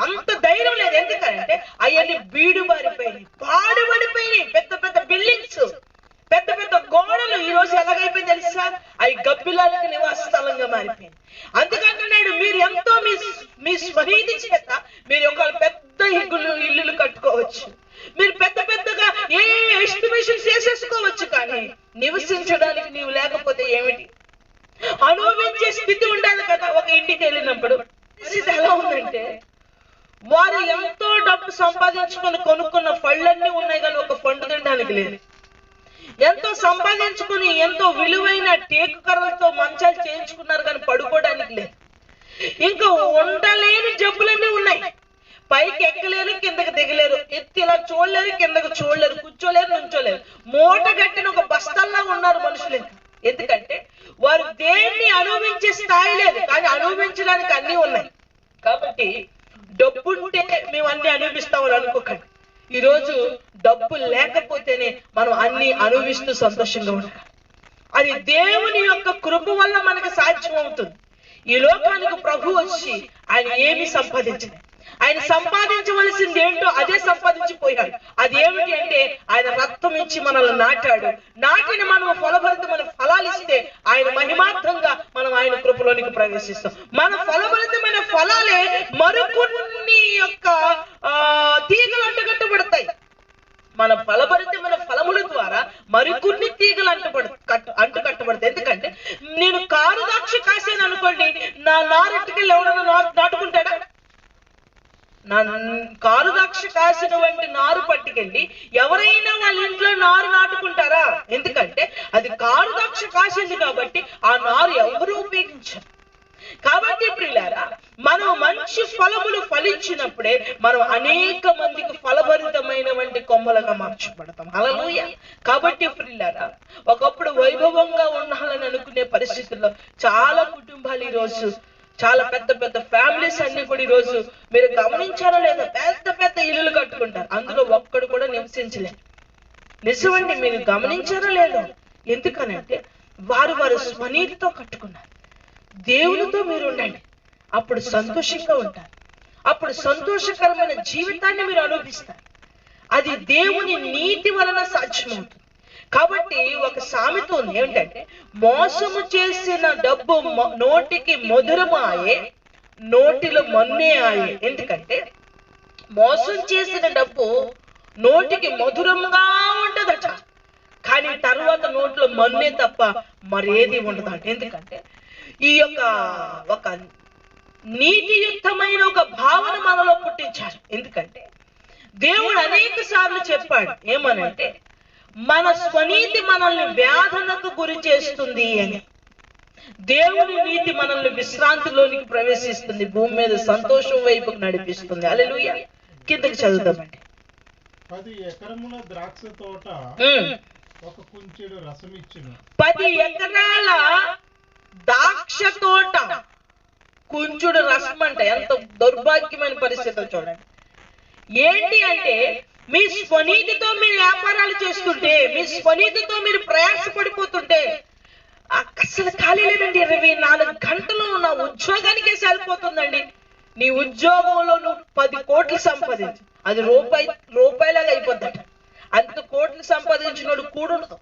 అంత ధైర్యం లేదు. ఎందుకంటే అవన్నీ బీడు బారిపోయినాయి, పాడుబడిపోయినాయి. పెద్ద పెద్ద బిల్డింగ్స్, పెద్ద పెద్ద గోడలు ఈ రోజు ఎలాగైపోయింది తెలుసా? అవి గబ్బిలాలకు నివాస స్థలంగా మారిపోయింది. అందుకంటున్నాడు, మీరు ఎంతో మీ స్వనీతి చేత మీరు ఒక పెద్ద ఇల్లులు కట్టుకోవచ్చు, మీరు పెద్ద పెద్దగా ఏ ఎస్టిమేషన్ చేసేసుకోవచ్చు. కానీ నివసించడానికి నీవు లేకపోతే ఏమిటి? అనుభవించే స్థితి ఉండాలి కదా. ఒక ఇంటికి వెళ్ళినప్పుడు స్థితి ఎలా ఉందంటే, వారు ఎంతో డబ్బు సంపాదించుకొని కొనుక్కున్న పళ్ళన్నీ ఉన్నాయి కానీ ఒక పండు తినడానికి లేదు. ఎంతో సంపాదించుకుని ఎంతో విలువైన టేకు కర్రలతో మంచాలు చేయించుకున్నారు కానీ పడుకోవడానికి లేదు. ఇంకా ఉండలేని జబ్బులన్నీ ఉన్నాయి. పైకి ఎక్కలేరు, కిందకి దిగలేరు, ఎత్తి ఇలా చూడలేరు, కిందకి చూడలేరు, కూర్చోలేరు, నుంచోలేరు. మూట కట్టిన ఒక బస్తాల్లో ఉన్నారు మనుషులు. ఎందుకంటే వారు దేన్ని అనుభవించే స్థాయి లేదు, కానీ అనుభవించడానికి అన్ని ఉన్నాయి. కాబట్టి డబ్బుంటే మేము అన్ని అనుభవిస్తామని అనుకోకండి. ఈరోజు డబ్బు లేకపోతేనే మనం అన్ని అనుభవిస్తూ సంతోషంగా ఉండాలి. అది దేవుని యొక్క కృప వల్ల మనకు సాధ్యం అవుతుంది. ఈ లోకానికి ప్రభు వచ్చి ఆయన ఏమి సంపాదించలేదు. ఆయన సంపాదించవలసింది ఏంటో అదే సంపాదించిపోయాడు. అది ఏమిటి అంటే, ఆయన రక్తం ఇచ్చి మనల్ని నాటిని మనం ఫలభరితమైన ఫలాలు ఇస్తే ఆయన మహిమార్థంగా మనం ఆయన కృపలోనికి ప్రవేశిస్తాం. మన ఫలభరితమైన ఫలాలే మరికొన్ని యొక్క తీగలు అంటుకట్టబడతాయి. మన ఫలభరితమైన ఫలముల ద్వారా మరికొన్ని తీగలు అంటుకట్టబడతాయి. ఎందుకంటే నేను కారు ద్రాక్ష కాసాను అనుకోండి, నా నారెట్టుకెళ్ళి ఎవడన్నా నాటుకుంటాడా? నా కారు ద్రాక్ష కాసిన వంటి నారు పట్టుకెళ్ళి ఎవరైనా వాళ్ళ ఇంట్లో నారు నాటుకుంటారా? ఎందుకంటే అది కారు ద్రాక్ష కాసింది కాబట్టి ఆ నారు ఎవరు ఉపయోగించారు. కాబట్టి ప్రియులారా, మనం మంచి ఫలములు ఫలించినప్పుడే మనం అనేక మందికి ఫలభరితమైన వంటి కొమ్మలుగా మార్చబడతాం. హల్లెలూయా. కాబట్టి ప్రియులారా, ఒకప్పుడు వైభవంగా ఉండాలని అనుకునే పరిస్థితుల్లో చాలా కుటుంబాలు ఈ రోజు, చాలా పెద్ద పెద్ద ఫ్యామిలీస్ అన్ని కూడా ఈ రోజు మీరు గమనించారో లేదా, పెద్ద పెద్ద ఇల్లులు కట్టుకుంటారు, అందులో ఒక్కడు కూడా నివసించలేదు. నిజమండి, మీరు గమనించారో లేదో. ఎందుకనంటే వారు స్వనీతితో కట్టుకున్నారు. దేవునితో మీరు ఉండండి, అప్పుడు సంతోషంగా ఉంటారు. అప్పుడు సంతోషకరమైన జీవితాన్ని మీరు అనుభవిస్తారు. అది దేవుని నీతి వలన సాధ్యమవుతుంది. కాబట్టి ఒక సామెత ఉంది, ఏమిటంటే మోసము చేసిన డబ్బు నోటికి మధురమాయే, నోటిలో మన్నే ఆయే. ఎందుకంటే మోసం చేసిన డబ్బు నోటికి మధురంగా ఉంటదట, కానీ తర్వాత నోట్లో మన్నే తప్ప మరేది ఉండదట. ఎందుకంటే ఈ యొక్క ఒక నీతియుక్తమైన ఒక భావన మనలో పుట్టించారు. ఎందుకంటే దేవుడు అనేక సార్లు చెప్పాడు, ఏమనంటే మన స్వనీతి మనల్ని వేదనకు గురి చేస్తుంది అని. దేవుని నీతి మనల్ని విశ్రాంతిలోనికి ప్రవేశిస్తుంది, భూమి మీద సంతోషం వైపుకు నడిపిస్తుంది. హల్లెలూయా. కిందకి చదువుతామండి. 10 ఎకరముల ద్రాక్ష తోట ఒక కుంచెడు రసమిచ్చును. 10 ఎకరాల ద్రాక్ష తోట కుంచుడు రసం అంటే ఎంత దౌర్భాగ్యమైన పరిస్థితులు చూడండి. ఏంటి అంటే, మీ స్వనీతితో మీరు వ్యాపారాలు చేస్తుంటే, మీ స్వనీతితో మీరు ప్రయాసపడిపోతుంటే, అసలు ఖాళీ లేదండి. 24 గంటలు నా ఉద్యోగానికే సరిపోతుందండి. నీ ఉద్యోగంలో నువ్వు 10 కోట్లు సంపాదించు, అది రూపాయలాగా అయిపోద్దట. అంత కోట్లు సంపాదించినోడు కూడుండదు.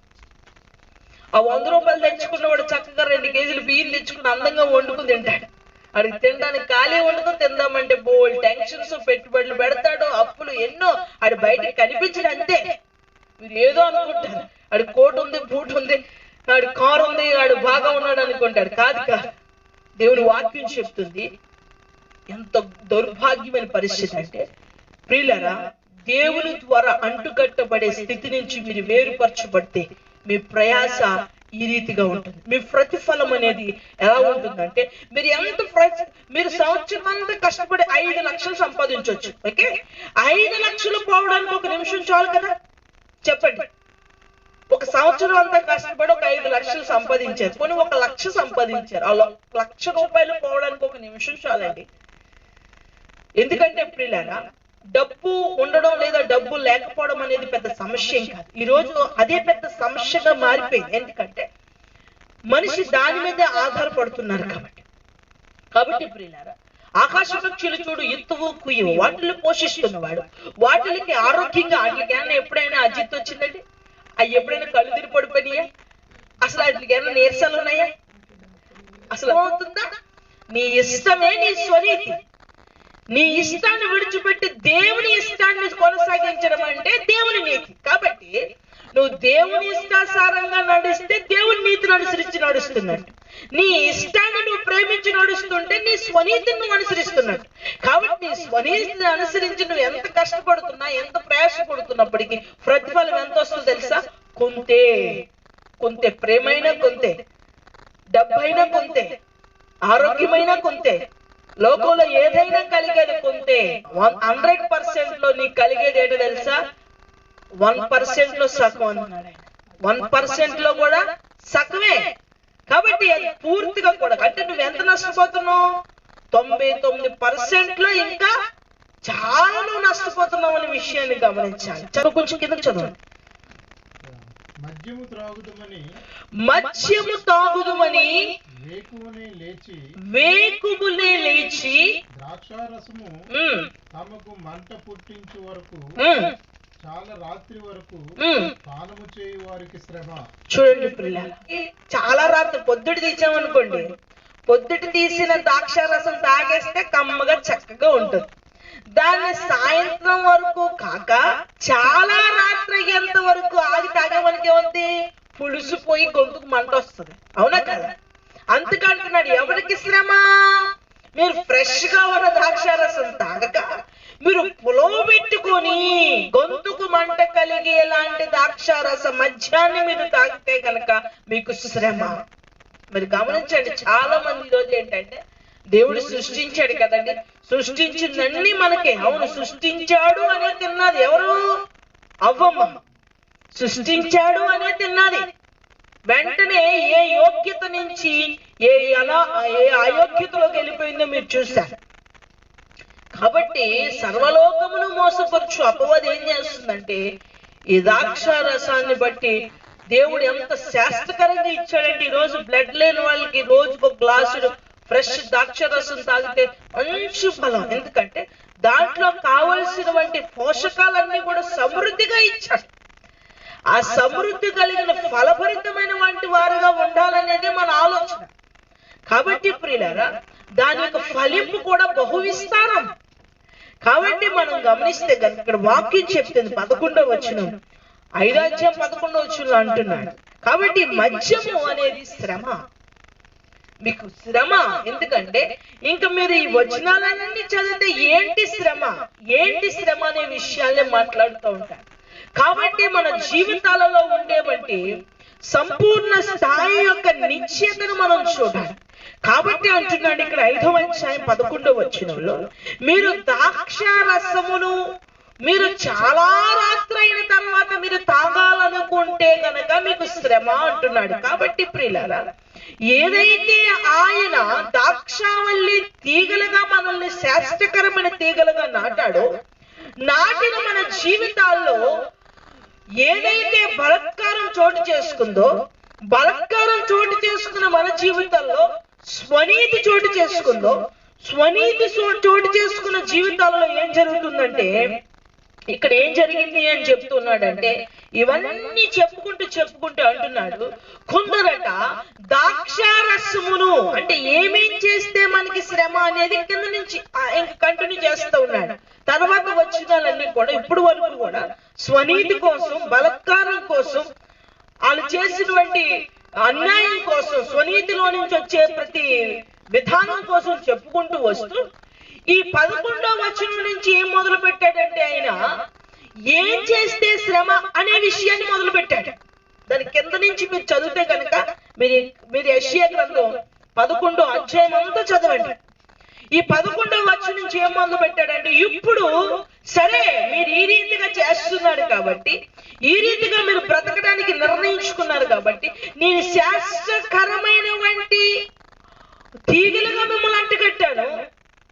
ఆ 100 రూపాయలు తెచ్చుకున్నవాడు చక్కగా 2 కేజీలు బియ్యం తెచ్చుకుని అందంగా వండుకుని తింటాడు. అడిగి తినడానికి ఖాళీ ఉండదు. తిందామంటే బోల్ టెన్షన్స్, పెట్టుబడులు పెడతాడు, అప్పులు ఎన్నో. ఆడు బయటకు కనిపించడు అంతే. మీరు ఏదో అనుకుంటారు, ఆడు కోట్ ఉంది, బూట్ ఉంది, ఆడు కారు ఉంది, ఆడు బాగా ఉన్నాడు అనుకుంటాడు. కాదు కాదు, దేవుని వాక్యం చెప్తుంది ఎంత దౌర్భాగ్యమైన పరిస్థితి అంటే, ప్రియులారా, దేవుని ద్వారా అంటుకట్టబడే స్థితి నుంచి మీరు వేరుపరచబడితే మీ ప్రయాస ఈ రీతిగా ఉంటుంది. మీ ప్రతిఫలం అనేది ఎలా ఉంటుందంటే, మీరు సంవత్సరం అంతా కష్టపడి 5 లక్షలు సంపాదించవచ్చు. ఓకే, 5 లక్షలు పోవడానికి 1 నిమిషం చాలు కదా. చెప్పండి, ఒక సంవత్సరం అంతా కష్టపడి ఒక 5 లక్షలు సంపాదించారు, పోనీ 1 లక్ష సంపాదించారు. ఆ 1,00,000 రూపాయలు పోవడానికి 1 నిమిషం చాలండి. ఎందుకంటే ప్రియులారా, డబ్బు ఉండడం లేదా డబ్బు లేకపోవడం అనేది పెద్ద సమస్య కాదు. ఈ రోజు అదే పెద్ద సమస్యగా మారిపోయింది. ఎందుకంటే మనిషి దాని మీదే ఆధారపడుతున్నారు కాబట్టి ప్రియులారా, ఆకాశ పక్షులు చూడు, ఎత్తువు కుయ్యవు, వాటిని పోషిస్తున్నవాడు. వాటికి ఆరోగ్యంగా వాటికైనా ఎప్పుడైనా అజిత్ వచ్చిందండి? అవి ఎప్పుడైనా కళ్ళు తిరిగి పడిపోయినాయా? అసలు వాటికి ఏమైనా నీరసాలు ఉన్నాయా? అసలు అవుతుందా? నీ ఇష్టమే నీ స్వనీతి. నీ ఇష్టాన్ని విడిచిపెట్టి దేవుని ఇష్టాన్ని కొనసాగించడం అంటే దేవుని నీతి. కాబట్టి నువ్వు దేవుని ఇష్టాసారంగా నడిస్తే దేవుని నీతిని అనుసరించి నడుస్తున్నట్టు. నీ ఇష్టాన్ని నువ్వు ప్రేమించి నడుస్తుంటే నీ స్వనీతిని నువ్వు అనుసరిస్తున్నట్టు. కాబట్టి నీ స్వనీతిని అనుసరించి నువ్వు ఎంత కష్టపడుతున్నా, ఎంత ప్రయాసపడుతున్నప్పటికీ ప్రతిఫలం ఎంత వస్తుందో తెలుసా? కొంతే ప్రేమైనా కొంతే, డబ్బైనా కొంతే, ఆరోగ్యమైనా కొంతే, లోకంలో ఏదైనా కలిగేది కొంతే. 100% లో నీకు కలిగేది ఏంటో తెలుసా? 1% లో సగం అన్నాడు. 1% లో కూడా సగమే. కాబట్టి అది పూర్తిగా కూడా, అంటే నువ్వు ఎంత నష్టపోతున్నావు? 99% లో ఇంకా చాలా నువ్వు నష్టపోతున్నావు అనే విషయాన్ని గమనించాలి. కొంచెం కిందకు చదవండి. మద్యము తాగుదుమని వేకువనే లేచి ద్రాక్షారసము తమకు మంట పుట్టించు వరకు చాలా రాత్రి వరకు పానము చేయు వారికి శ్రమ. చూడండి పిల్లలు, చాలా రాత్రి పొద్దుటి తీసామనుకోండి, పొద్దుటి తీసిన ద్రాక్షారసం తాగేస్తే కమ్మగా చక్కగా ఉంటుంది. దాన్ని సాయంత్రం వరకు కాక చాలా రాత్రి ఎంత వరకు ఆగి తాగేవానికి ఏముంది? పులుసుపోయి గొంతుకు మంట వస్తుంది. అవునా కదా? అందుకంటున్నాడు, ఎవరికి శ్రమ? మీరు ఫ్రెష్ గా ఉన్న ద్రాక్షారసం తాగక మీరు పులవ పెట్టుకొని గొంతుకు మంట కలిగేలాంటి ద్రాక్షారస మధ్యాహ్నం మీరు తాగితే కనుక మీకు శ్రమ. మరి గమనించండి, చాలా మంది ఈరోజు ఏంటంటే, దేవుడు సృష్టించాడు కదండి, సృష్టించిందన్నీ మనకే. అవును, సృష్టించాడు అనే తిన్నది ఎవరు? అవ్వమ్మ సృష్టించాడు అనే తిన్నది. వెంటనే ఏ యోగ్యత నుంచి ఏ అయోగ్యతలోకి వెళ్ళిపోయిందో మీరు చూశారు. కాబట్టి సర్వలోకమును మోసపరచు అపవాది ఏం చేస్తుందంటే, ఈ ద్రాక్షారసాన్ని బట్టి దేవుడు ఎంత శాస్త్రకరంగా ఇచ్చాడంటే, ఈ రోజు బ్లడ్ లేని వాళ్ళకి రోజుకు 1 గ్లాసుడు ఫ్రెష్ ద్రాక్షారసం తాగితే మంచి ఫలం. ఎందుకంటే దాంట్లో కావలసినటువంటి పోషకాలన్నీ కూడా సమృద్ధిగా ఇచ్చాడు. ఆ సమృద్ధి కలిగిన ఫలభరితమైన వంటి వారుగా ఉండాలనేది మన ఆలోచన. కాబట్టి ప్రియులారా, దాని యొక్క ఫలింపు కూడా బహు విస్తారం. కాబట్టి మనం గమనిస్తే ఇక్కడ వాక్యం చెప్తుంది 11వ వచనం, 5వ అధ్యాయం 11వ వచనంలో అంటున్నాడు. కాబట్టి మద్యము అనేది శ్రమ, మీకు శ్రమ. ఎందుకంటే ఇంకా మీరు ఈ వచనాలన్నీ చదివితే ఏంటి శ్రమ అనే విషయాలే మాట్లాడుతూ ఉంటారు. కాబట్టి మన జీవితాలలో ఉండేవంటి సంపూర్ణ స్థాయి యొక్క నిశ్చయతను మనం చూడాలి. కాబట్టి అంటున్నాడు ఇక్కడ 5వ అధ్యాయం 11వ వచనంలో, మీరు ద్రాక్ష రసమును మీరు చాలా రాత్రైన తర్వాత మీరు తాగాలనుకుంటే గనక మీకు శ్రమ అంటున్నాడు. కాబట్టి ప్రియులారా, ఏదైతే ఆయన ద్రాక్షావల్లి తీగలుగా మనల్ని శ్రేష్టకరమైన తీగలుగా నాటిన మన జీవితాల్లో ఏదైతే బలత్కారం చోటు చేసుకుందో, బలత్కారం చోటు చేసుకున్న మన జీవితాల్లో స్వనీతి చోటు చేసుకుందో, స్వనీతి చోటు చేసుకున్న జీవితాలలో ఏం జరుగుతుందంటే, ఇక్కడ ఏం జరిగింది అని చెప్తున్నాడంటే, ఇవన్నీ చెప్పుకుంటూ అంటున్నాడు, కొందరట ద్రాక్షారసమును అంటే ఏమేం చేస్తే మనకి శ్రమ అనేది కింద నుంచి ఇంక కంటిన్యూ చేస్తూ ఉన్నాడు. తర్వాత వచ్చినాలన్నీ కూడా ఇప్పుడు వరకు కూడా స్వనీతి కోసం, బలత్కారం కోసం, వాళ్ళు చేసినటువంటి అన్యాయం కోసం, స్వనీతిలో నుంచి వచ్చే ప్రతి విధానం కోసం చెప్పుకుంటూ వస్తూ ఈ 11వ వచనం నుంచి ఏం మొదలు పెట్టాడంటే, ఆయన ఏం చేస్తే శ్రమ అనే విషయాన్ని మొదలు పెట్టాడు. దాని కింద నుంచి మీరు చదివితే కనుక మీరు యెషయా గ్రంథం 11వ అధ్యాయం అంతా చదవండి. ఈ 11వ వచనం నుంచి ఏం మొదలు పెట్టాడంటే, ఇప్పుడు సరే మీరు ఈ రీతిగా చేస్తున్నారు కాబట్టి, ఈ రీతిగా మీరు బ్రతకడానికి నిర్ణయించుకున్నారు కాబట్టి, నేను శాశ్వతకరమైనటువంటి తీగలుగా మిమ్మల్ని అంటగట్టాను.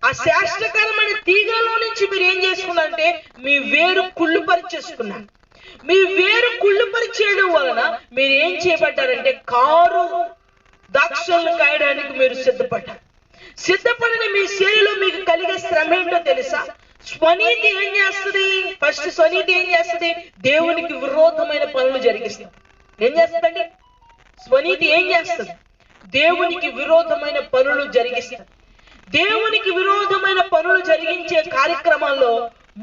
ఆ శాశ్వతకరమైన తీగలో నుంచి మీరు ఏం చేసుకున్నారంటే మీ వేరు కుళ్ళు పరిచేసుకున్నారు. మీ వేరు కుళ్ళు పరిచేయడం వలన మీరు ఏం చేయబడ్డారంటే కారు ద్రాక్షలను కాయడానికి మీరు సిద్ధపడిన మీ శరీరంలో మీకు కలిగే శ్రమ ఏంటో తెలుసా? స్వనీతి ఏం చేస్తుంది? ఫస్ట్ స్వనీతి ఏం చేస్తుంది? దేవునికి విరోధమైన పనులు జరిగిస్తుంది. ఏం చేస్తుందండి? స్వనీతి ఏం చేస్తుంది? దేవునికి విరోధమైన పనులు జరిగిస్తుంది. దేవునికి విరోధమైన పనులు జరిగించే కార్యక్రమాల్లో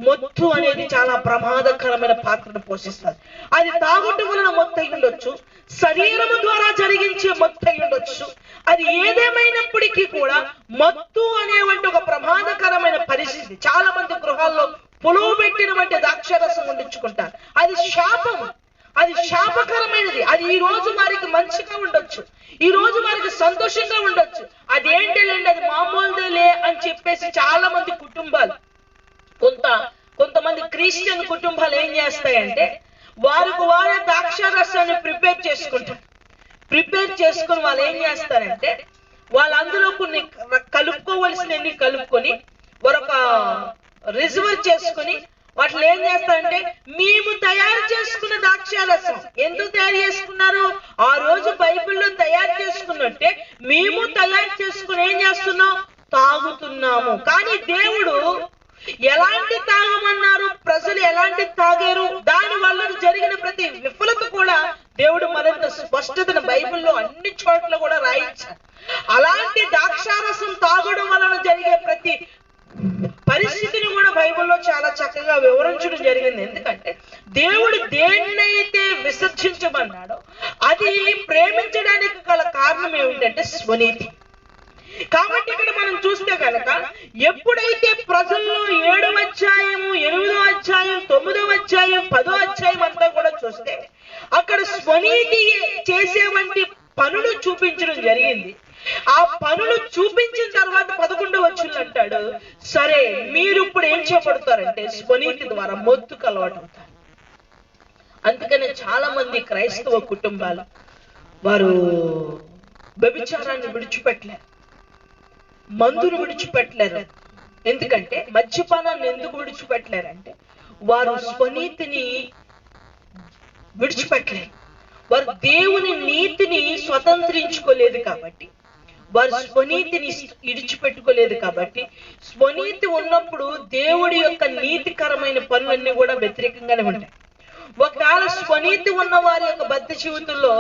మొత్తు అనేది చాలా ప్రమాదకరమైన పాత్రను పోషిస్తుంది. అది తాగుట వలన మొత్తం అయి ఉండొచ్చు, శరీరము ద్వారా జరిగించే మొత్తం అయి ఉండొచ్చు. అది ఏదేమైనప్పటికీ కూడా మత్తు అనేవంటి ఒక ప్రమాదకరమైన పరిస్థితి. చాలా మంది గృహాల్లో పొలవు పెట్టినటువంటి ద్రాక్షరసం ఉండించుకుంటారు. అది శాపము, అది శాపకరమైనది. అది ఈ రోజు వారికి మంచిగా ఉండొచ్చు, ఈ రోజు వారికి సంతోషంగా ఉండొచ్చు. అదేంటేలేండి, అది మామూలుదేలే అని చెప్పేసి చాలా మంది కుటుంబాలు, కొంతమంది క్రిస్టియన్ కుటుంబాలు ఏం చేస్తాయంటే వారికి వారే ద్రాక్షారసాన్ని ప్రిపేర్ చేసుకుని వాళ్ళు ఏం చేస్తారంటే వాళ్ళందరూ కొన్ని కలుపుకోవలసినవి కలుపుకొని మరొక రిజర్వ్ చేసుకుని వాటిలో ఏం చేస్తారంటే మేము తయారు చేసుకున్న ద్రాక్షారసం ఎందుకు తయారు చేసుకున్నారు? ఆ రోజు బైబిల్లో తయారు చేసుకున్నట్టే మేము తయారు చేసుకుని ఏం చేస్తున్నాం? తాగుతున్నాము. కానీ దేవుడు ఎలాంటి తాగమన్నారు, ప్రజలు ఎలాంటి తాగారు, దాని వల్ల జరిగిన ప్రతి విఫలత కూడా దేవుడు మరింత స్పష్టతను బైబిల్లో అన్ని చోట్ల కూడా రాయించారు. అలాంటి ద్రాక్షారసం తాగడం వలన జరిగే ప్రతి పరిస్థితిని కూడా బైబిల్లో చాలా చక్కగా వివరించడం జరిగింది. ఎందుకంటే దేవుడు దేన్నైతే విసర్జించమన్నాడో అది ప్రేమించడానికి గల కారణం ఏమిటంటే స్వనీతి. కాబట్టి ఇక్కడ మనం చూస్తే కనుక ఎప్పుడైతే ప్రజల్లో 7వ అధ్యాయము, 8వ అధ్యాయం, 9వ అధ్యాయం, 10వ అధ్యాయం అంతా కూడా చూస్తే అక్కడ స్వనీతి చేసేవంటి పనులు చూపించడం జరిగింది. ఆ పనులు చూపించిన తర్వాత 11వ వచనం అంటాడు, సరే మీరు ఇప్పుడు ఏం చేయబడతారంటే స్వనీతి ద్వారా మొత్తుకు అలవాటు అవుతారు. అందుకనే చాలా మంది క్రైస్తవ కుటుంబాలు వారు వ్యభిచారాన్ని విడిచిపెట్టలేరు, మందును విడిచిపెట్టలేరు. ఎందుకంటే మద్యపానాన్ని ఎందుకు విడిచిపెట్టలేరంటే వారు స్వనీతిని విడిచిపెట్టలేరు. వారు దేవుని నీతిని స్వతంత్రించుకోలేదు కాబట్టి, వారు స్వనీతిని విడిచిపెట్టుకోలేదు కాబట్టి, స్వనీతి ఉన్నప్పుడు దేవుడి యొక్క నీతికరమైన పనులన్నీ కూడా వ్యతిరేకంగానే ఉంటాయి. ఒకవేళ స్వనీతి ఉన్న వారి యొక్క భక్తి జీవితంలో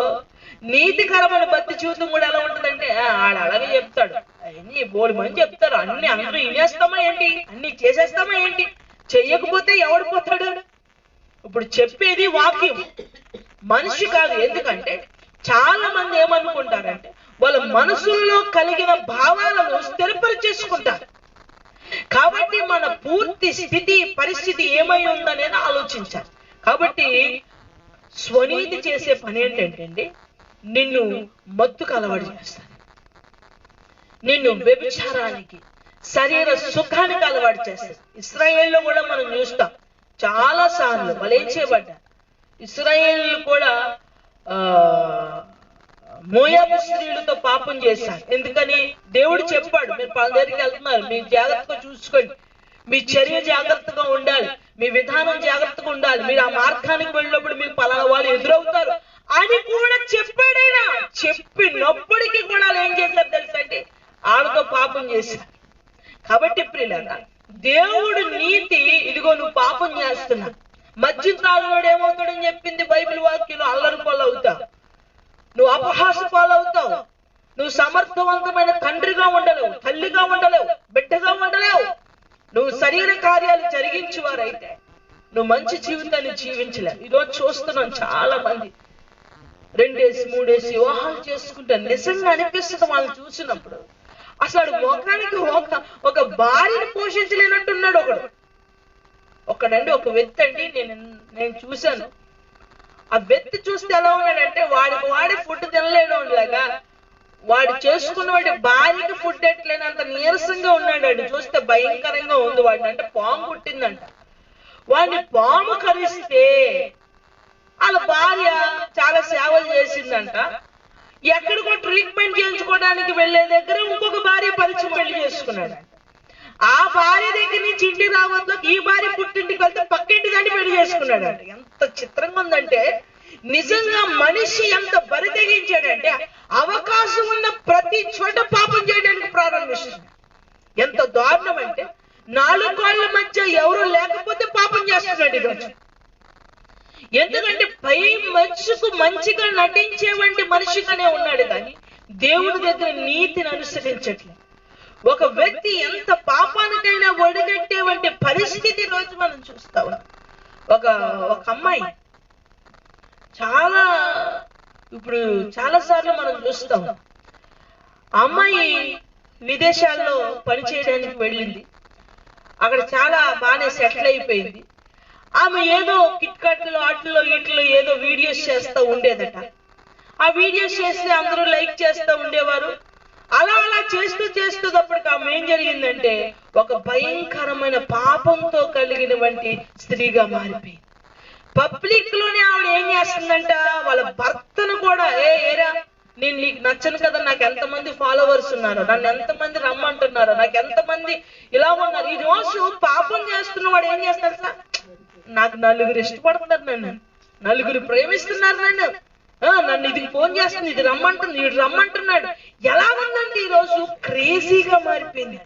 నీతికరమైన భక్తి జీవితం కూడా ఎలా ఉంటుందంటే ఆడ అలాగే చెప్తాడు, అన్ని బోడి మంది చెప్తారు, అన్ని అందరూ వినేస్తామా ఏంటి, అన్ని చేసేస్తామా ఏంటి, చెయ్యకపోతే ఎవడు పోతాడు? ఇప్పుడు చెప్పేది వాక్యం, మనిషి కాదు. ఎందుకంటే చాలా మంది ఏమనుకుంటారంటే వాళ్ళ మనసుల్లో కలిగిన భావాలను స్థిరపరిచేసుకుంటారు. కాబట్టి మన పూర్తి స్థితి పరిస్థితి ఏమై ఉందనేది ఆలోచించాలి. కాబట్టి స్వనీతి చేసే పని ఏంటంటే నిన్ను మత్తుకు అలవాటు చేస్తాను, నిన్ను వ్యభిచారానికి, శరీర సుఖానికి అలవాటు చేస్తాడు. ఇశ్రాయేల్లో కూడా మనం చూస్తాం చాలా సార్లు వాళ్ళు ఏం చేయబడ్డారు. ఇశ్రాయేలు కూడా మోయాబు స్త్రీలతో పాపం చేశారు. ఎందుకని? దేవుడు చెప్పాడు, మీరు వాళ్ళ దగ్గరికి వెళ్తున్నారు, మీరు జాగ్రత్తగా చూసుకోండి, మీ చర్య జాగ్రత్తగా ఉండాలి, మీ విధానం జాగ్రత్తగా ఉండాలి, మీరు ఆ మార్గానికి వెళ్ళినప్పుడు మీకు పలానా వాళ్ళు ఎదురవుతారు అని కూడా చెప్పాడైనా. చెప్పినప్పటికీ కూడా వాళ్ళు ఏం చేశారు తెలుసా అంటే ఆడతో పాపం చేశారు. కాబట్టి ప్రియులారా, దేవుడు నీతి, ఇదిగో నువ్వు పాపం చేస్తున్నావు, మద్యం త్రాగునోడు ఏమవుతాడని చెప్పింది బైబిల్ వాక్యంలో, అల్లరి పాలు అవుతావు, నువ్వు అపహాస పాలవుతావు, నువ్వు సమర్థవంతమైన తండ్రిగా ఉండలేవు, తల్లిగా ఉండలేవు, బిడ్డగా ఉండలేవు, నువ్వు శరీర కార్యాలు జరిగించేవారైతే నువ్వు మంచి జీవితాన్ని జీవించలేవు. ఈరోజు చూస్తున్నాం చాలా మంది 2 ఏసి 3 ఏసి వివాహాలు చేసుకుంటారు. నిజంగా అనిపిస్తుంది వాళ్ళని చూసినప్పుడు, అసలు ముఖానికి ఒక భార్యను పోషించలేనట్టున్నాడు ఒకడండి. ఒక వ్యక్తి అండి, నేను చూశాను. ఆ వ్యక్తి చూస్తే ఎలా ఉన్నాడంటే వాడే ఫుడ్ తినలేడు లాగా, వాడు చేసుకున్నవాడి భార్యకి ఫుడ్ ఎట్లేనంత నీరసంగా ఉన్నాడు. చూస్తే భయంకరంగా ఉంది. వాడిని అంటే పాము పుట్టిందంట. వాడిని పాము కరిస్తే వాళ్ళ భార్య చాలా సేవలు చేసిందంట. ఎక్కడికో ట్రీట్మెంట్ చేయించుకోవడానికి వెళ్లే దగ్గర ఇంకొక భార్య పరిచయం పెళ్లి చేసుకున్నాడు. ఆ భార్య దగ్గర నుంచి ఇంటికి రావద్దు, ఈ భార్య పుట్టింటికి వెళ్తే పక్కింటి దాన్ని పెళ్లి చేసుకున్నాడు. ఎంత చిత్రంగా ఉందంటే, నిజంగా మనిషి ఎంత బరి తెగించాడంటే అవకాశం ఉన్న ప్రతి చోట పాపం చేయడానికి ప్రారంభిస్తున్నాడు. ఎంత దారుణం అంటే 4 కాళ్ళ మధ్య ఎవరు లేకపోతే పాపం చేస్తున్నాడు ఈరోజు. ఎందుకంటే పై మనిషికు మంచిగా నటించేవంటి మనిషిగానే ఉన్నాడు, కానీ దేవుడి దగ్గర నీతిని అనుసరించట్లేదు. ఒక వ్యక్తి ఎంత పాపానికైనా ఒడిగట్టేవంటి పరిస్థితి రోజు మనం చూస్తా ఉన్నాం. ఒక అమ్మాయి ఇప్పుడు చాలా సార్లు మనం చూస్తాం. అమ్మాయి విదేశాల్లో పనిచేయడానికి వెళ్ళింది. అక్కడ చాలా బాగానే సెటిల్ అయిపోయింది. ఆమె ఏదో కిట్కట్లు ఆటల్లో వీటిలో ఏదో వీడియోస్ చేస్తూ ఉండేదట. ఆ వీడియోస్ చేస్తే అందరూ లైక్ చేస్తూ ఉండేవారు. అలా చేస్తూటప్పటికి ఆమె ఏం జరిగిందంటే ఒక భయంకరమైన పాపంతో కలిగినటువంటి స్త్రీగా మారిపోయింది. పబ్లిక్ లోనే ఆవిడ ఏం చేస్తుందంట, వాళ్ళ భర్తను కూడా ఏరా నేను నీకు నచ్చను కదా, నాకు ఎంతమంది ఫాలోవర్స్ ఉన్నారు, నన్ను ఎంతమంది రమ్మంటున్నారు, నాకు ఎంతమంది ఇలా ఉన్నారు. ఈ రోజు పాపం చేస్తున్న వాడు ఏం చేస్తాడు సార్, నాకు 4 ఇష్టపడుతున్నారు, నలుగురు ప్రేమిస్తున్నారు, నన్ను ఇది ఫోన్ చేస్తుంది, ఇది రమ్మంటుంది, వీడు రమ్మంటున్నాడు. ఎలా ఉందంటే ఈరోజు క్రేజీగా మారిపోయింది.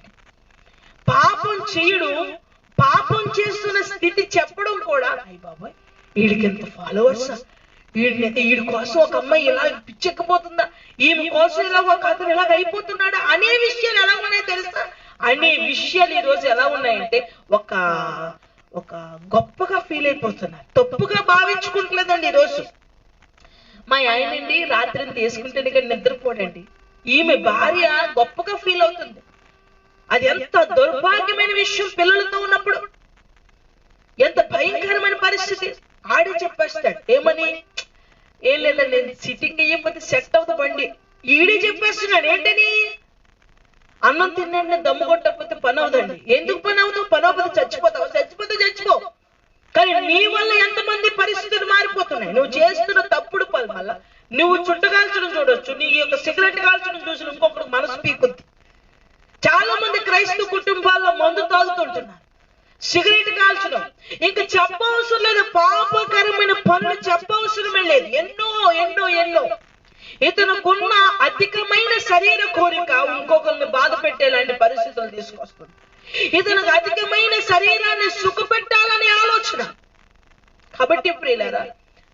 పాపం చేయడు, పాపం చేస్తున్న స్థితి చెప్పడం కూడా, అయ్య బాబాయ్ వీడికి ఎంత ఫాలోవర్స్, వీడి కోసం ఒక అమ్మాయి ఇలా పిచ్చెక్కిపోతుందా, ఈమె కోసం ఇలా ఒక అతను ఇలాగ అయిపోతున్నాడా అనే విషయాలు ఎలా ఉన్నాయో తెలుసా. అనే విషయాలు ఈ రోజు ఎలా ఉన్నాయంటే ఒక గొప్పగా ఫీల్ అయిపోతున్నారు, తప్పుగా భావించుకుంటలేదండి. ఈరోజు మా ఆయనండి రాత్రిని తీసుకుంటే కానీ నిద్రపోడండి, ఈమె భార్య గొప్పగా ఫీల్ అవుతుంది. అది ఎంత దౌర్భాగ్యమైన విషయం. పిల్లలతో ఉన్నప్పుడు ఎంత భయంకరమైన పరిస్థితి. ఆడే చెప్పేస్తాడు ఏమని, ఏం లేదండి సిట్టింగ్ అయ్యకపోతే సెట్ అవుతుంది బండి, ఈడే చెప్పేస్తున్నాడు. ఏంటని, అన్నం తినండి దమ్ము కొట్టకపోతే పని అవుదండి. ఎందుకు పని అవుతావు, పని అవ్వదు, చచ్చిపో. కానీ నీ వల్ల ఎంతమంది పరిస్థితులు మారిపోతున్నాయి. నువ్వు చేస్తున్న తప్పుడు పని వల్ల నువ్వు చుట్టగాల్చడం చూడొచ్చు, నీ యొక్క సిగరెట్ కాల్చడం చూసి ఇంకొకరు మనసు పీకుద్ది. చాలా మంది క్రైస్తవ కుటుంబాల్లో మందు తాగుతుంటున్నారు, సిగరెట్ కాల్చడం. ఇంకా చెప్పవసరం లేదు, పాపకరమైన పనులు చెప్పవసరమే లేదు. ఎన్నో ఇతనుకున్న అధికమైన శరీర కోరిక ఇంకొకరిని బాధ పెట్టేలాంటి పరిస్థితులు తీసుకొస్తుంది. ఇతనికి అధికమైన శరీరాన్ని సుఖపెట్టాలనే ఆలోచన. కాబట్టి ప్రియులారా,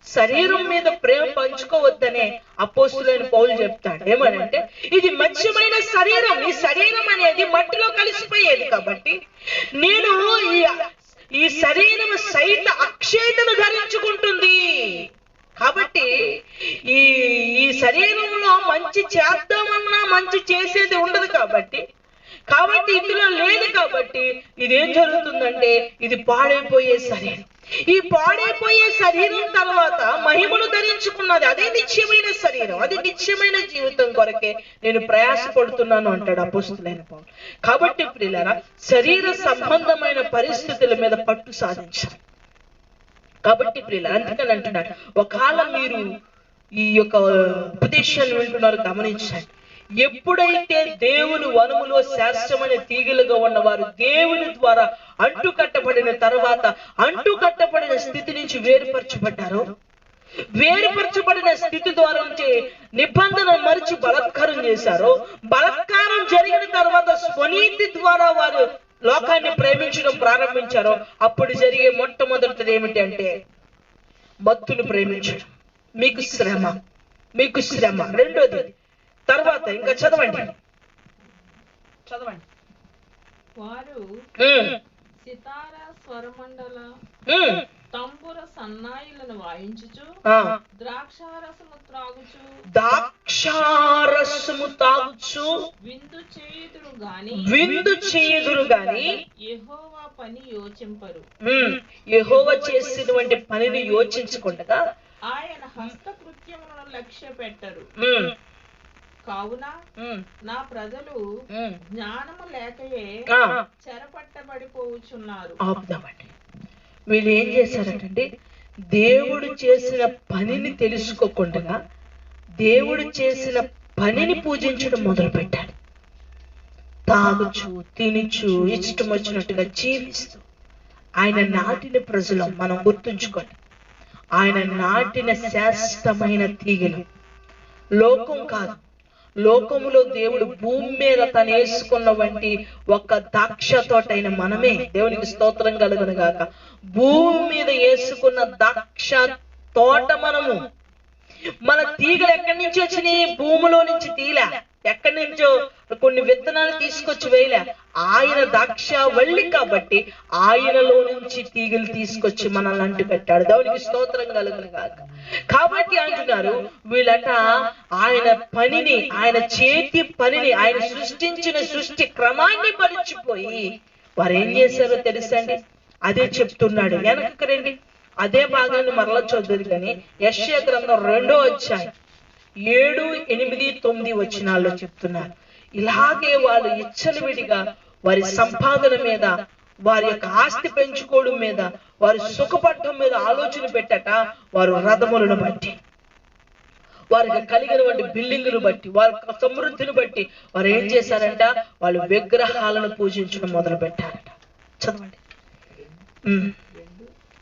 శరీరం మీద ప్రేమ పంచుకోవద్దనే అపోస్తులైన పౌలు చెప్తాడు. ఏమనంటే ఇది మత్స్యమైన శరీరం, ఈ శరీరం అనేది మట్టిలో కలిసిపోయేది. కాబట్టి నేను ఈ శరీరం సైత అక్షయతను ధరించుకుంటుంది. కాబట్టి ఈ శరీరంలో మంచి చేద్దామన్నా మంచి చేసేది ఉండదు. కాబట్టి ఇందులో లేదు. కాబట్టి ఇదేం జరుగుతుందంటే ఇది పాడైపోయే శరీరం. ఈ పాడైపోయే శరీరం తర్వాత మహిమను ధరించుకున్నది. అదే నిత్యమైన శరీరం, అది నిత్యమైన జీవితం కొరకే నేను ప్రయాసపడుతున్నాను అంటాడు అపోస్తులైన పౌలు. కాబట్టి ప్రియులారా, శరీర సంబంధమైన పరిస్థితుల మీద పట్టు సాధించాలి. కాబట్టి ప్రియులారా, అందుకని అంటున్నాడు, ఒకవేళ మీరు ఈ యొక్క ఉపదేశాన్ని వింటున్నారు, గమనించండి. ఎప్పుడైతే దేవుని వనములో శాశ్వతమైన తీగలుగా ఉన్నవారు దేవుని ద్వారా అంటుకట్టబడిన తర్వాత అంటుకట్టబడిన స్థితి నుంచి వేరుపరచబడ్డారో, వేరుపరచబడిన స్థితి ద్వారా నుంచి నిబంధన మరిచి బలాత్కారం చేశారో, బలాత్కారం జరిగిన తర్వాత స్వనీతి ద్వారా వారు లోకాన్ని ప్రేమించడం ప్రారంభించారో, అప్పుడు జరిగే మొట్టమొదటిది ఏమిటి అంటే భక్తుని ప్రేమించడం. మీకు శ్రమ, మీకు శ్రమ. రెండోది తర్వాత ఇంకా చదవండి. వారు సితార, స్వరమండల, తంబుర, సన్నాయిలను వాయించుచు ద్రాక్షారసము త్రాగుచు విందు చేయుదురు గాని యెహోవా పని యోచింపరు. యెహోవా చేసినటువంటి పనిని యోచించకుండా ఆయన హస్తకృత్యములను లక్ష్య పెట్టరు. కావున నా ప్రజలు జ్ఞానము లేకయే చెరపట్టబడిపోవచ్చున్నారు. ఆపుదామండి. వీళ్ళు ఏం చేశారంటే, దేవుడు చేసిన పనిని తెలుసుకోకుండా దేవుడు చేసిన పనిని పూజించడం మొదలు పెట్టాడు. తాగుచు, తినుచు, ఇష్టం వచ్చినట్టుగా జీవిస్తూ ఆయన నాటిన ప్రజలు మనం గుర్తుంచుకోండి. ఆయన నాటిన శాశ్వతమైన తీగలు లోకం కాదు. లోకములో దేవుడు భూమి మీద తను వేసుకున్న వంటి ఒక ద్రాక్ష తోటైన మనమే, దేవునికి స్తోత్రం కలుగును గాక. భూమి మీద వేసుకున్న ద్రాక్ష తోట మనము. మన తీగలు ఎక్కడి నుంచి వచ్చినాయి? భూమిలో నుంచి తీలా, ఎక్కడి నుంచో కొన్ని విత్తనాలు తీసుకొచ్చి వేయలే. ఆయన ద్రాక్ష వల్లి కాబట్టి ఆయనలో నుంచి తీగలు తీసుకొచ్చి మనల్ని అంటు పెట్టాడు. దేవునికి స్తోత్రం కలుగును గాక. కాబట్టి అంటున్నారు, వీళ్ళట ఆయన పనిని, ఆయన చేతి పనిని, ఆయన సృష్టించిన సృష్టి క్రమాన్ని మరిచిపోయి వారు ఏం చేశారో తెలుసండి? అదే చెప్తున్నాడు. వెనక్కి రండి, అదే భాగాన్ని మరలా చూద్దరు. కానీ యెషయా గ్రంథం 2వ అధ్యాయం 7, 8, 9 వచనాల్లో చెప్తున్నారు. ఇలాగే వాళ్ళు ఇచ్చలవిడిగా వారి సంపాదన మీద, వారి యొక్క ఆస్తి పెంచుకోవడం మీద, వారి సుఖపడటం మీద ఆలోచన పెట్టట. వారు రథములను బట్టి, వారికి కలిగినటువంటి బిల్డింగులు బట్టి, వారి సమృద్ధిని బట్టి వారు ఏం చేశారంట? వాళ్ళు విగ్రహాలను పూజించడం మొదలు పెట్టారట. చదవండి.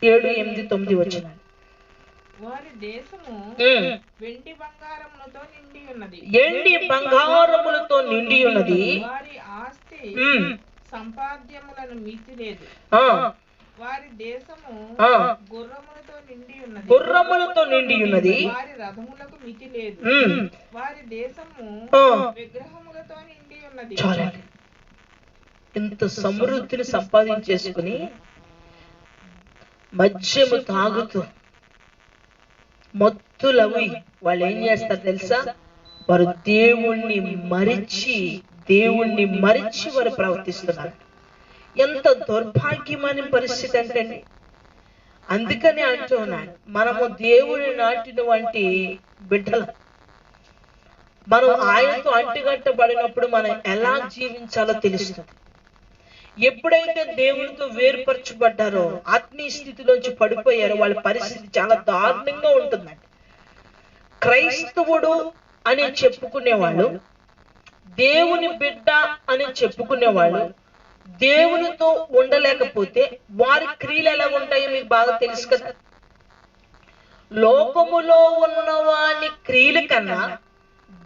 7, 8, 9 వచనాలు. వారి దేశము వెండి బంగారములతో నిండి ఉన్నది. ఎండి బంగారములతో నిండి ఉన్నది. వారి ఆస్తి సంపాద్యములను మితి లేదు. వారి దేశము గుర్రములతో నిండి ఉన్నది. గుర్రములతో నిండి ఉన్నది. వారి రథములకు మితి లేదు. వారి దేశము విగ్రహములతో నిండి ఉన్నది. చాలండి. ఇంత సమృద్ధిని సంపాదించేసుకుని మద్యము తాగుతూ మత్తులవి వాళ్ళు ఏం చేస్తారు తెలుసా? వారు దేవుణ్ణి మరిచి వారు ప్రవర్తిస్తున్నారు. ఎంత దుర్భాగ్యమైన పరిస్థితి అంటే, అందుకని అంటున్నాను, మనము దేవుని నాటినటువంటి బిడ్డలు. మనం ఆయనతో అంటుగట్టబడినప్పుడు మనం ఎలా జీవించాలో తెలుస్తుంది. ఎప్పుడైతే దేవునితో వేరుపరచబడ్డారో, ఆత్మీయ స్థితిలోంచి పడిపోయారో, వాళ్ళ పరిస్థితి చాలా దారుణంగా ఉంటుందండి. క్రైస్తవుడు అని చెప్పుకునేవాళ్ళు, దేవుని బిడ్డ అని చెప్పుకునేవాళ్ళు దేవునితో ఉండలేకపోతే వారి క్రియలు ఎలా ఉంటాయో మీకు బాగా తెలుసు కదా. లోకములో ఉన్నవాని క్రియల కన్నా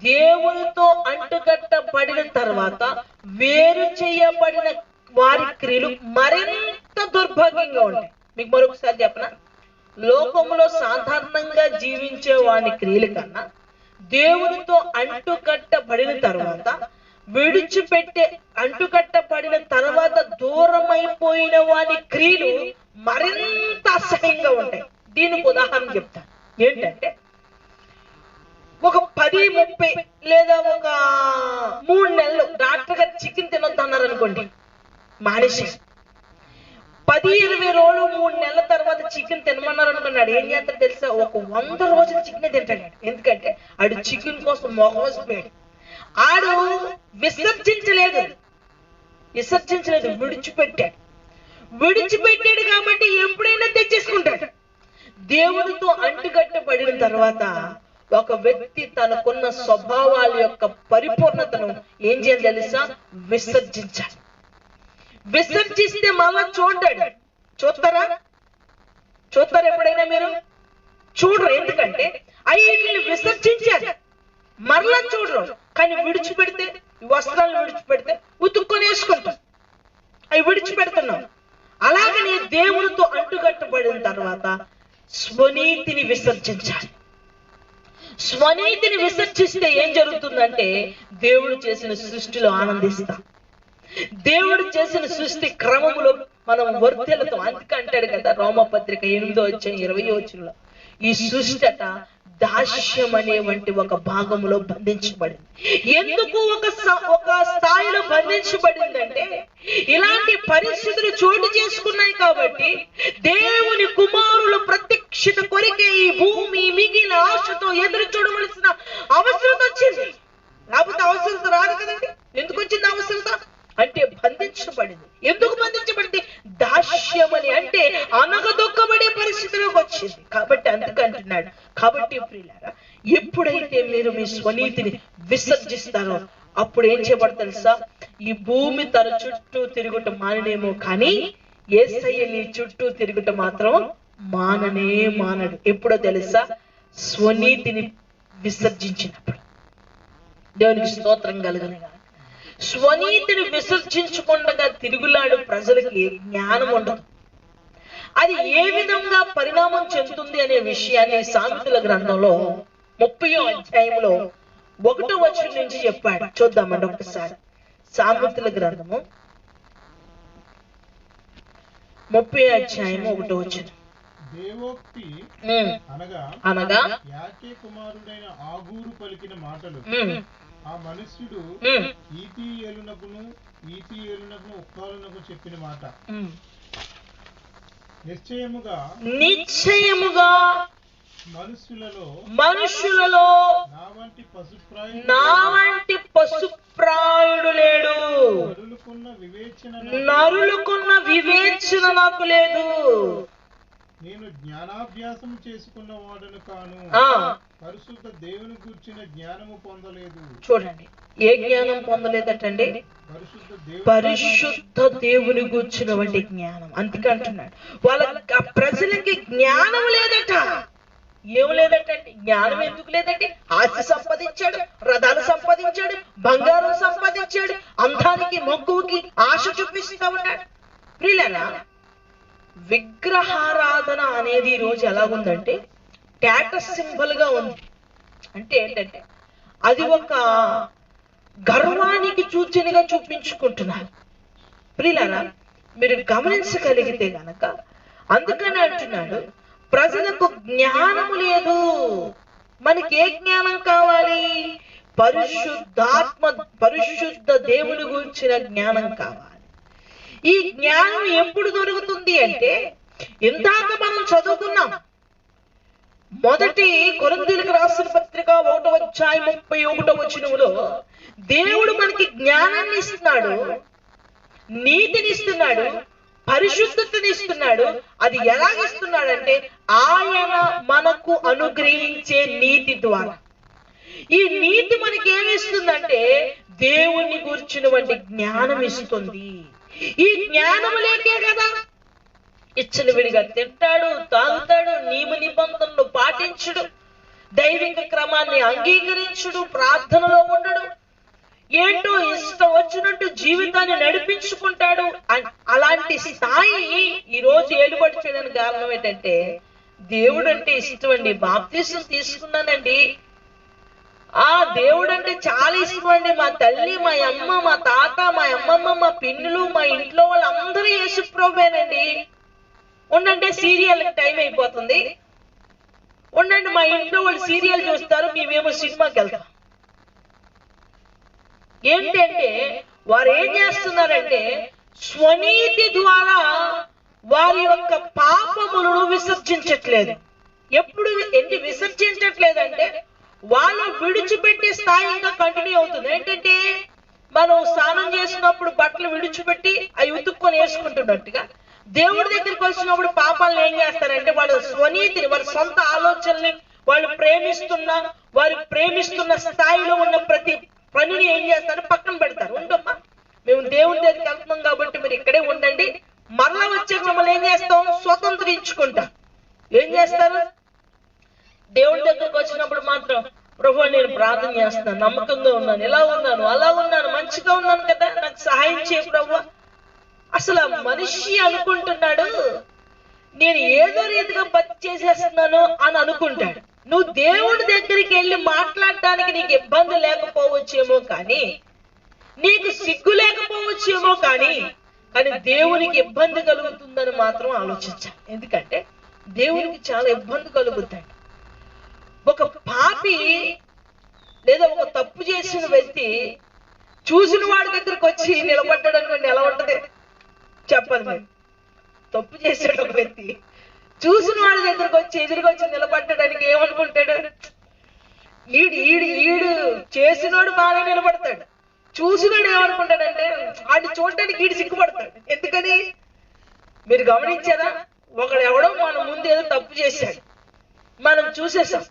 దేవునితో అంటుకట్టబడిన తర్వాత వేరు చేయబడిన వారి క్రియలు మరింత దుర్భాగ్యంగా ఉంటాయి. మీకు మరొకసారి చెప్పనా? లోకములో సాధారణంగా జీవించే వాని క్రియల కన్నా దేవునితో అంటుకట్టబడిన తర్వాత, అంటుకట్టబడిన తర్వాత దూరమైపోయిన వాని క్రియలు మరింత అసహ్యంగా ఉంటాయి. దీనికి ఉదాహరణ చెప్తాను. ఏంటంటే, ఒక 10, 30 లేదా ఒక 3 నెలలు డాక్టర్ గారు చికెన్ తినొద్దు అన్నారు అనుకోండి, మానేసి 10-20 రోజులు 3 నెలల తర్వాత చికెన్ తినమన్నారు అనుకున్నాడు. ఏం చేస్తాడు తెలుసా? ఒక 100 రోజులు చికెన్ తింటాడు. ఎందుకంటే ఆడు చికెన్ కోసం మొహమోసిపోయాడు. ఆడు విసర్జించలేదు, విడిచిపెట్టాడు కాబట్టి ఎప్పుడైనా తెచ్చేసుకుంటాడు. దేవుడితో అంటుకట్టబడిన తర్వాత ఒక వ్యక్తి తనకున్న స్వభావాల యొక్క పరిపూర్ణతను ఏం చేయాలి తెలుసా? విసర్జించాలి. విసర్జిస్తే మళ్ళా చూస్తారా ఎప్పుడైనా మీరు? చూడరు. ఎందుకంటే వీళ్ళు విసర్జించారు, మరలా చూడరు. కానీ విడిచిపెడితే, వస్త్రాలు విడిచిపెడితే ఉతుక్కొని వేసుకుంటాం, అవి విడిచిపెడుతున్నాం. అలాగనే దేవునితో అంటుకట్టబడిన తర్వాత స్వనీతిని విసర్జించాలి. స్వనీతిని విసర్జిస్తే ఏం జరుగుతుందంటే దేవుడు చేసిన సృష్టిలో ఆనందిస్తాం. దేవుడు చేసిన సృష్టి క్రమములో మనం వర్తెలతో. అందుకే అంటాడు కదా రోమపత్రిక 8:20 ఈ సృష్టి దాస్యం అనే వంటి ఒక భాగంలో బంధించబడింది. ఎందుకు ఒక స్థాయిలో బంధించబడిందంటే ఇలాంటి పరిస్థితులు చోటు చేసుకున్నాయి కాబట్టి దేవుని కుమారుల ప్రత్యక్షత కొరికే ఈ భూమి మిగిలిన ఆశతో ఎదురు చూడవలసిన అవసరం వచ్చింది. లేకపోతే అవసరత రాదు కదండి. ఎందుకు వచ్చింది అవసరత అంటే? బంధించబడింది. ఎందుకు బంధించబడింది? దాస్యమని అంటే అనగదొక్కబడే పరిస్థితిలోకి వచ్చింది కాబట్టి. అందుకంటున్నాడు. కాబట్టి ప్రియులారా, ఎప్పుడైతే మీరు మీ స్వనీతిని విసర్జిస్తారో అప్పుడు ఏం చేయబడతారు తెలుసా? ఈ భూమి తన చుట్టూ తిరుగుట మాననేమో కానీ యేసయ్య నీ చుట్టూ తిరుగుట మాత్రం మానడు. ఎప్పుడో తెలుసా? స్వనీతిని విసర్జించినప్పుడు. దేవునికి స్తోత్రం కలుగును. స్వనీతిని విసర్జించకుండా తిరుగులాడు ప్రజలకి జ్ఞానం ఉండదు. అది ఏ విధంగా పరిణామం చెందుతుంది అనే విషయాన్ని సామెతల గ్రంథంలో 30వ అధ్యాయంలో 1వ వచనం నుంచి చెప్పాడు. చూద్దామండి ఒకసారి. సామెతల గ్రంథము 30వ అధ్యాయం 1వ వచనం. దేవోక్తి అనగా యాకే కుమారుడైన ఆగూరు పలికిన మాటలు ఆ మనుష్యుడు ఈతీయేలునకును ఉక్కాలునకు చెప్పిన మాట. నిశ్చయముగా మనుష్యులలో నా వంటి పశుప్రాయుడు లేడు. నరులకున్న వివేచన నాకు లేదు. నేను జ్ఞానాభ్యాసం చేసుకున్న వాడను కాను, పరిశుద్ధ దేవుని గూర్చిన జ్ఞానము పొందలేదు. చూడండి, ఏ జ్ఞానం పొందలేదటండి? పరిశుద్ధ దేవుని గూర్చిన వంటి జ్ఞానం. అందుకే అంటున్నాడు, వాళ్ళ ప్రజలకి జ్ఞానం లేదట. ఏం లేదటండి? జ్ఞానం ఎందుకు లేదండి? ఆస్తి సంపాదించాడు, రథాలు సంపాదించాడు, బంగారం సంపాదించాడు, అందానికి మక్కువకి ఆశ చూపిస్తా ఉన్నాడు. ప్రియులారా, విగ్రహారాధన అనేది ఈ రోజు ఎలాగుందంటే స్టేటస్ సింబల్ గా ఉంది. అంటే ఏంటంటే అది ఒక గర్వానికి సూచనగా చూపించుకుంటున్నారు. ప్రియులారా, మీరు గమనించగలిగితే గనక అందుకని అంటున్నాడు, ప్రజలకు జ్ఞానం లేదు. మనకి ఏ జ్ఞానం కావాలి? పరిశుద్ధ దేవుని గురించిన జ్ఞానం కావాలి. ఈ జ్ఞానం ఎప్పుడు దొరుకుతుంది అంటే, ఇందాక మనం చదువుకున్నాం మొదటి కొరింథీయులకు రాసిన పత్రిక 1వ అధ్యాయం 31వ వచనంలో దేవుడు మనకి జ్ఞానాన్ని ఇస్తున్నాడు, నీతిని ఇస్తున్నాడు, పరిశుద్ధతని ఇస్తున్నాడు. అది ఎలాగిస్తున్నాడంటే ఆయన మనకు అనుగ్రహించే నీతి ద్వారా. ఈ నీతి మనకి ఏమిస్తుందంటే దేవుణ్ణి గురించిన వంటి జ్ఞానం ఇస్తుంది. ఈ జ్ఞానం లేకే కదా ఇచ్చలవిడిగా తింటాడు, తాగుతాడు, నియమ నిబంధనలు పాటించుడు, దైవిక క్రమాన్ని అంగీకరించుడు, ప్రార్థనలో ఉండడు, ఏంటో ఇష్టం వచ్చినట్టు జీవితాన్ని నడిపించుకుంటాడు. అలాంటి స్థాయి ఈ రోజు ఏలుబడి చేయడానికి కారణం ఏంటంటే దేవుడు అంటే ఇష్టం అండి. బాప్తిసం తీసుకున్నానండి, ఆ దేవుడు అంటే చాలా ఇష్టం అండి. మా తల్లి, మా అమ్మ, మా తాత, మా అమ్మమ్మ, మా పిన్నులు, మా ఇంట్లో వాళ్ళందరూ యేసు ప్రభువేనండి. ఉండండి, సీరియల్ టైం అయిపోతుంది, ఉండండి, మా ఇంట్లో వాళ్ళు సీరియల్ చూస్తారు, మేమేమో సినిమాకి వెళ్తాం. ఏంటంటే వారు ఏం చేస్తున్నారంటే స్వనీతి ద్వారా వారి యొక్క పాపములను విసర్జించట్లేదు. ఎప్పుడు ఎన్ని విసర్జించట్లేదంటే వాళ్ళు విడిచిపెట్టే స్థాయి ఇంకా కంటిన్యూ అవుతుంది. ఏంటంటే మనం స్నానం చేసినప్పుడు బట్టలు విడిచిపెట్టి అవి ఉతుక్కొని వేసుకుంటున్నట్టుగా దేవుడి దగ్గరికి వచ్చినప్పుడు పాపాలను ఏం చేస్తారంటే వాళ్ళ స్వనీతిని, వారి సొంత ఆలోచనల్ని వాళ్ళు ప్రేమిస్తున్న స్థాయిలో ఉన్న ప్రతి పనిని ఏం చేస్తారు, పక్కన పెడతారు. ఉండమ్మా, మేము దేవుడి దగ్గరికి వెళ్తున్నాం కాబట్టి మీరు ఇక్కడే ఉండండి, మరలా వచ్చే మిమ్మల్ని ఏం చేస్తాం, స్వతంత్రించుకుంటాం. ఏం చేస్తారు, దేవుడి దగ్గరకు వచ్చినప్పుడు మాత్రం ప్రభు నేను ప్రార్థన చేస్తున్నాను, నమ్మకంగా ఉన్నాను, ఇలా ఉన్నాను, అలా ఉన్నాను, మంచిగా ఉన్నాను కదా, నాకు సహాయం చేయ ప్రభు. అసలు ఆ మనిషి అనుకుంటున్నాడు నేను ఏదో రీతిగా బతి చేసేస్తున్నాను అని అనుకుంటాడు. నువ్వు దేవుడి దగ్గరికి వెళ్ళి మాట్లాడటానికి నీకు ఇబ్బంది లేకపోవచ్చేమో కానీ, నీకు సిగ్గు లేకపోవచ్చేమో కానీ దేవునికి ఇబ్బంది కలుగుతుందని మాత్రం ఆలోచించాలి. ఎందుకంటే దేవునికి చాలా ఇబ్బంది కలుగుతాడు. ఒక పాపి లేదా ఒక తప్పు చేసిన వ్యక్తి చూసిన వాడి దగ్గరకు వచ్చి నిలబడ్డాడు ఎలా ఉంటది చెప్పాలి. మరి తప్పు చేసాడు ఒక వ్యక్తి, చూసిన వాడి దగ్గరకు వచ్చి ఎదురుకొచ్చి నిలబడ్డానికి ఏమనుకుంటాడు, ఈడు చేసినోడు బాగా నిలబడతాడు, చూసినోడు ఏమనుకుంటాడంటే ఆడిని చూడటానికి ఈడు సిగ్గుపడతాడు. ఎందుకని మీరు గమనించారా, ఒకడు ఎవడో మన ముందు ఏదో తప్పు చేశాడు, మనం చూసేసాం,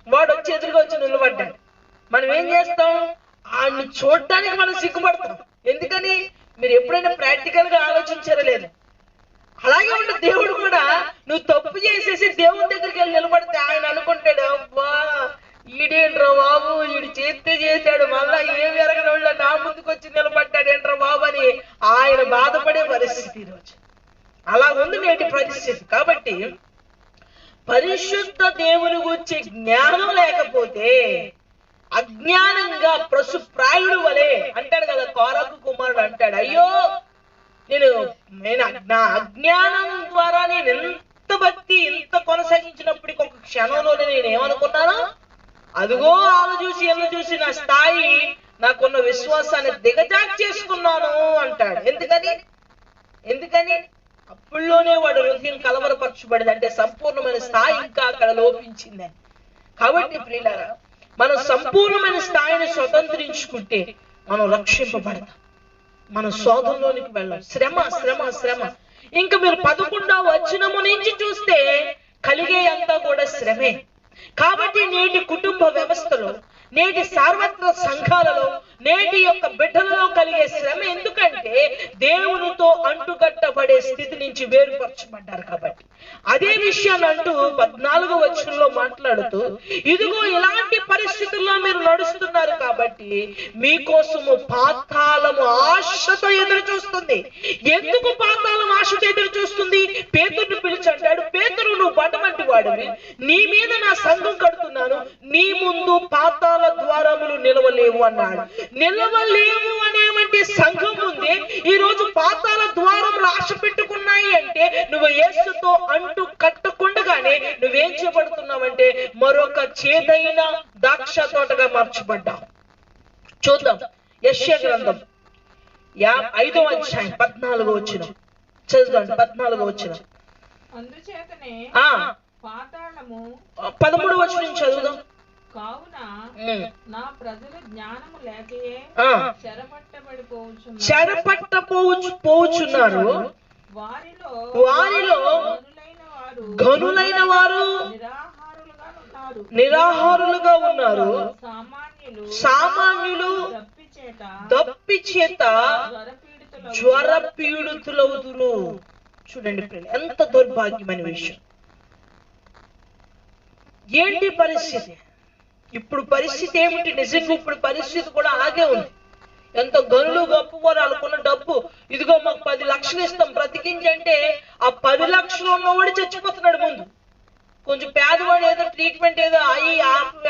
వాడు వచ్చి ఎదురుగా వచ్చి నిలబడ్డాడు, మనం ఏం చేస్తాం, ఆడిని చూడటానికి మనం సిగ్గుపడతాం. ఎందుకని మీరు ఎప్పుడైనా ప్రాక్టికల్ గా ఆలోచించారా లేదు? అలాగే ఉంటే దేవుడు కూడా నువ్వు తప్పు చేసేసి దేవుని దగ్గరికి వెళ్ళి నిలబడితే ఆయన అనుకుంటాడు, అబ్బా ఈడేంట్రా బాబు, ఈడు చేస్తే చేశాడు, మళ్ళా ఏమి ఎరగని వాళ్ళ నా ముందుకు వచ్చి నిలబడ్డాడేంట్రా బాబు అని ఆయన బాధపడే పరిస్థితి ఈరోజు. అలా ఉంది నేటి పరిస్థితి. కాబట్టి పరిశుద్ధ దేవుని గురించి జ్ఞానం లేకపోతే అజ్ఞానంగా పశుప్రాయుడు వలె అంటాడు కదా, కోరకు కుమారుడు అంటాడు, అయ్యో నా అజ్ఞానం ద్వారా నేను ఎంత భక్తి ఎంత కొనసాగించినప్పటికీ ఒక క్షణంలోనే నేను ఏమనుకున్నాను, అదిగో ఆమె చూసి ఎల్లు చూసి నా స్థాయి నాకున్న విశ్వాసాన్ని దిగజార్చేసుకున్నాను అంటాడు. ఎందుకని అప్పుల్లోనే వాడు హృదయం కలవరపరచబడింది, అంటే సంపూర్ణమైన స్థాయి ఇంకా అక్కడ లోపించిందని. కాబట్టి ప్రియులారా, మనం సంపూర్ణమైన స్థాయిని స్వతంత్రించుకుంటే మనం రక్షింపబడతాం, మన శోధంలోనికి వెళ్ళాం. శ్రమ శ్రమ శ్రమ. ఇంకా మీరు 11వ వచనము నుంచి చూస్తే కలిగే అంతా కూడా శ్రమే. కాబట్టి నేటి కుటుంబ వ్యవస్థలో, నేటి సార్వత్రిక సంఘాలలో, నేటి యొక్క బిడ్డలలో కలిగే శ్రమ ఎందుకంటే దేవునితో అంటుకట్టబడే స్థితి నుంచి వేరుపరచబడ్డారు. కాబట్టి అదే విషయాన్ని అంటూ 14వ వచనంలో మాట్లాడుతూ, ఇదిగో ఇలాంటి పరిస్థితుల్లో మీరు నడుస్తున్నారు కాబట్టి మీకోసము పాతాళము ఆశతో ఎదురు చూస్తుంది. ఎందుకు పాతాళం ఆశతో ఎదురు చూస్తుంది? పేతురుని పిలిచి అంటాడు, పేతురు నువ్వు బండమంటి వాడివి, నీ మీద నా సంఘం కడుతున్నాను, నీ ముందు పాతాళ ద్వారములు నిలవలేవు అన్నాడు. నిలవలేవు అనేవంటి సంఘం ఉంది. ఈ రోజు పాతాళ ద్వారములు ఆశ పెట్టుకున్నాయి అంటే నువ్వు యేసుతో అంటూ కట్టకుండగానే నువ్వేం చేయబడుతున్నావంటే మరొక చేదైన ద్రాక్ష తోటగా మార్చబడ్డావు. చూద్దాం యెషయా గ్రంథం 5వ అధ్యాయం 14వ వచనం చదువుదాం. 14వ వచనం. అందుచేతనే పాతాళము 13వ వచనం చదువుదాం. కావున నా ప్రజలు జ్ఞానము లేకయే చెరపట్టబోచున్నారు. వారిలో ఘనులైన వారు నిరాహారులుగా ఉన్నారు. సామాన్యులు దప్పి చేత జ్వర పీడితులవుదురు. చూడండి ఎంత దౌర్భాగ్యమైన విషయం. ఏంటి పరిస్థితి? ఇప్పుడు పరిస్థితి ఏమిటి? నిజంగా ఇప్పుడు పరిస్థితి కూడా అలాగే ఉంది. ఎంత గనులు గొప్పవారు అనుకున్న డబ్బు, ఇదిగో మాకు 10 లక్షలు ఇస్తాం బ్రతికించి అంటే ఆ 10 లక్షలు ఉన్నవాడు చచ్చిపోతున్నాడు. ముందు కొంచెం పేదవాడు ఏదో ట్రీట్మెంట్ ఏదో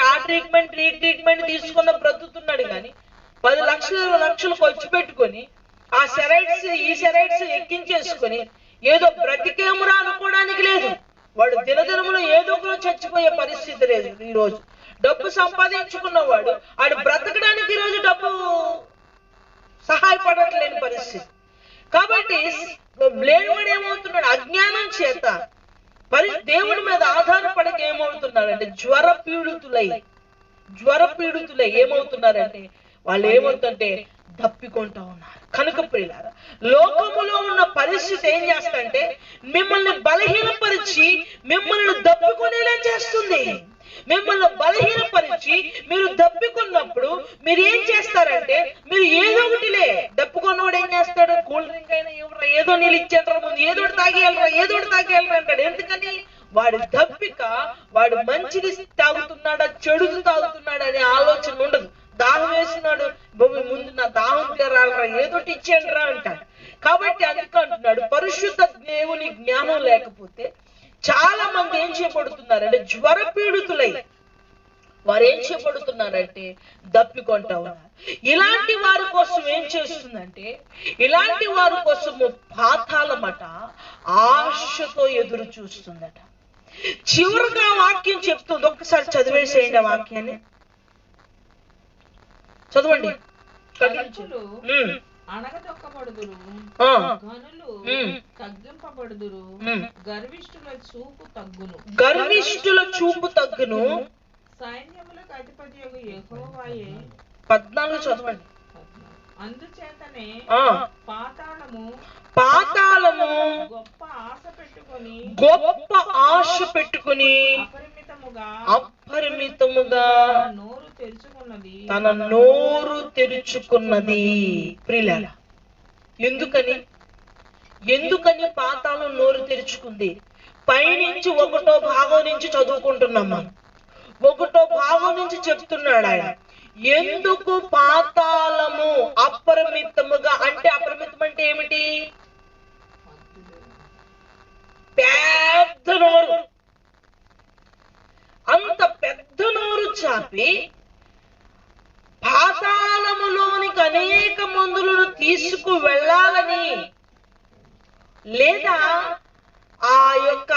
ఆ ట్రీట్మెంట్ తీసుకున్న బ్రతుకుతున్నాడు. కానీ 10 లక్షలు ఖర్చు పెట్టుకొని ఆ ఈ సెరైడ్స్ ఎక్కించేసుకొని ఏదో బ్రతికేమురా అనుకోవడానికి లేదు. వాడు దినదినములో ఏదో ఒక చచ్చిపోయే పరిస్థితి లేదు. ఈ రోజు డబ్బు సంపాదించుకున్నవాడు ఆడు బ్రతకడానికి ఈరోజు డబ్బు సహాయపడట్లేని పరిస్థితి. కాబట్టి లేనివాడు ఏమవుతున్నాడు? అజ్ఞానం చేత దేవుడి మీద ఆధారపడక ఏమవుతున్నారంటే జ్వర పీడితులై ఏమవుతున్నారంటే వాళ్ళు ఏమవుతుంటే దప్పికొంటా ఉన్నారు. కనుక ప్రియులారా, లోకములో ఉన్న పరిస్థితి ఏం చేస్తంటే మిమ్మల్ని బలహీనపరిచి మిమ్మల్ని దప్పికొనేలా చేస్తుంది. మిమ్మల్ని బలహీనపరిచి మీరు దప్పికొన్నప్పుడు మీరు ఏం చేస్తారంటే మీరు ఏదో ఒకటిలే. దప్పుకున్నవాడు ఏం చేస్తాడు? కూల్ డ్రింక్ అయినా ఎవరు ఏదో నీళ్ళు ఇచ్చేంటారు, ముందు ఏదో తాగేయాలరా అంటాడు. ఎందుకని? వాడి దప్పిక, వాడు మంచిది తాగుతున్నాడా చెడుది తాగుతున్నాడా అనే ఆలోచన ఉండదు. దాహం వేసినాడు, ముందు నా దాహం తీరాలరా, ఏదోటి ఇచ్చేయండిరా అంటాడు. కాబట్టి అందుకంటున్నాడు, పరిశుద్ధ దేవుని జ్ఞానం లేకపోతే చాలా మంది ఏం చేయబడుతున్నారంటే జ్వర పీడితులై వారు ఏం చేయబడుతున్నారంటే దప్పికొంటా ఉన్నారు. ఇలాంటి వారి కోసం ఏం చేస్తుందంటే, ఇలాంటి వారి కోసము పాతాళమట ఆశతో ఎదురు చూస్తుందట. చివరిగా వాక్యం చెప్తుంది, ఒక్కసారి చదివేసేయండి ఆ వాక్యాన్ని. చదవండి. అణగదొక్కబడుదురు, ఘనులు తగ్గింపబడుదురు, గర్విష్ఠుల చూపు తగ్గును, సైన్యములకు అధిపతియగు యెహోవాయే. 14 చదవండి. అందుచేతనే పాతాళము గొప్ప ఆశ పెట్టుకుని అపరిమితముగా తన నోరు తెరుచుకున్నది. ప్రియులారా, ఎందుకని పాతాళం నోరు తెరుచుకుంది? పైనుంచి 1వ భాగం నుంచి చదువుకుంటున్నాం మనం. 1వ భాగం నుంచి చెప్తున్నాడు ఆయన. ఎందుకు పాతాళము అపరిమితముగా అంటే, అపరిమితం అంటే ఏమిటి? పెద్ద నోరు. అంత పెద్ద నోరు చాపి పాతాళములోనికి అనేక మందులను తీసుకు వెళ్ళాలని, లేదా ఆ యొక్క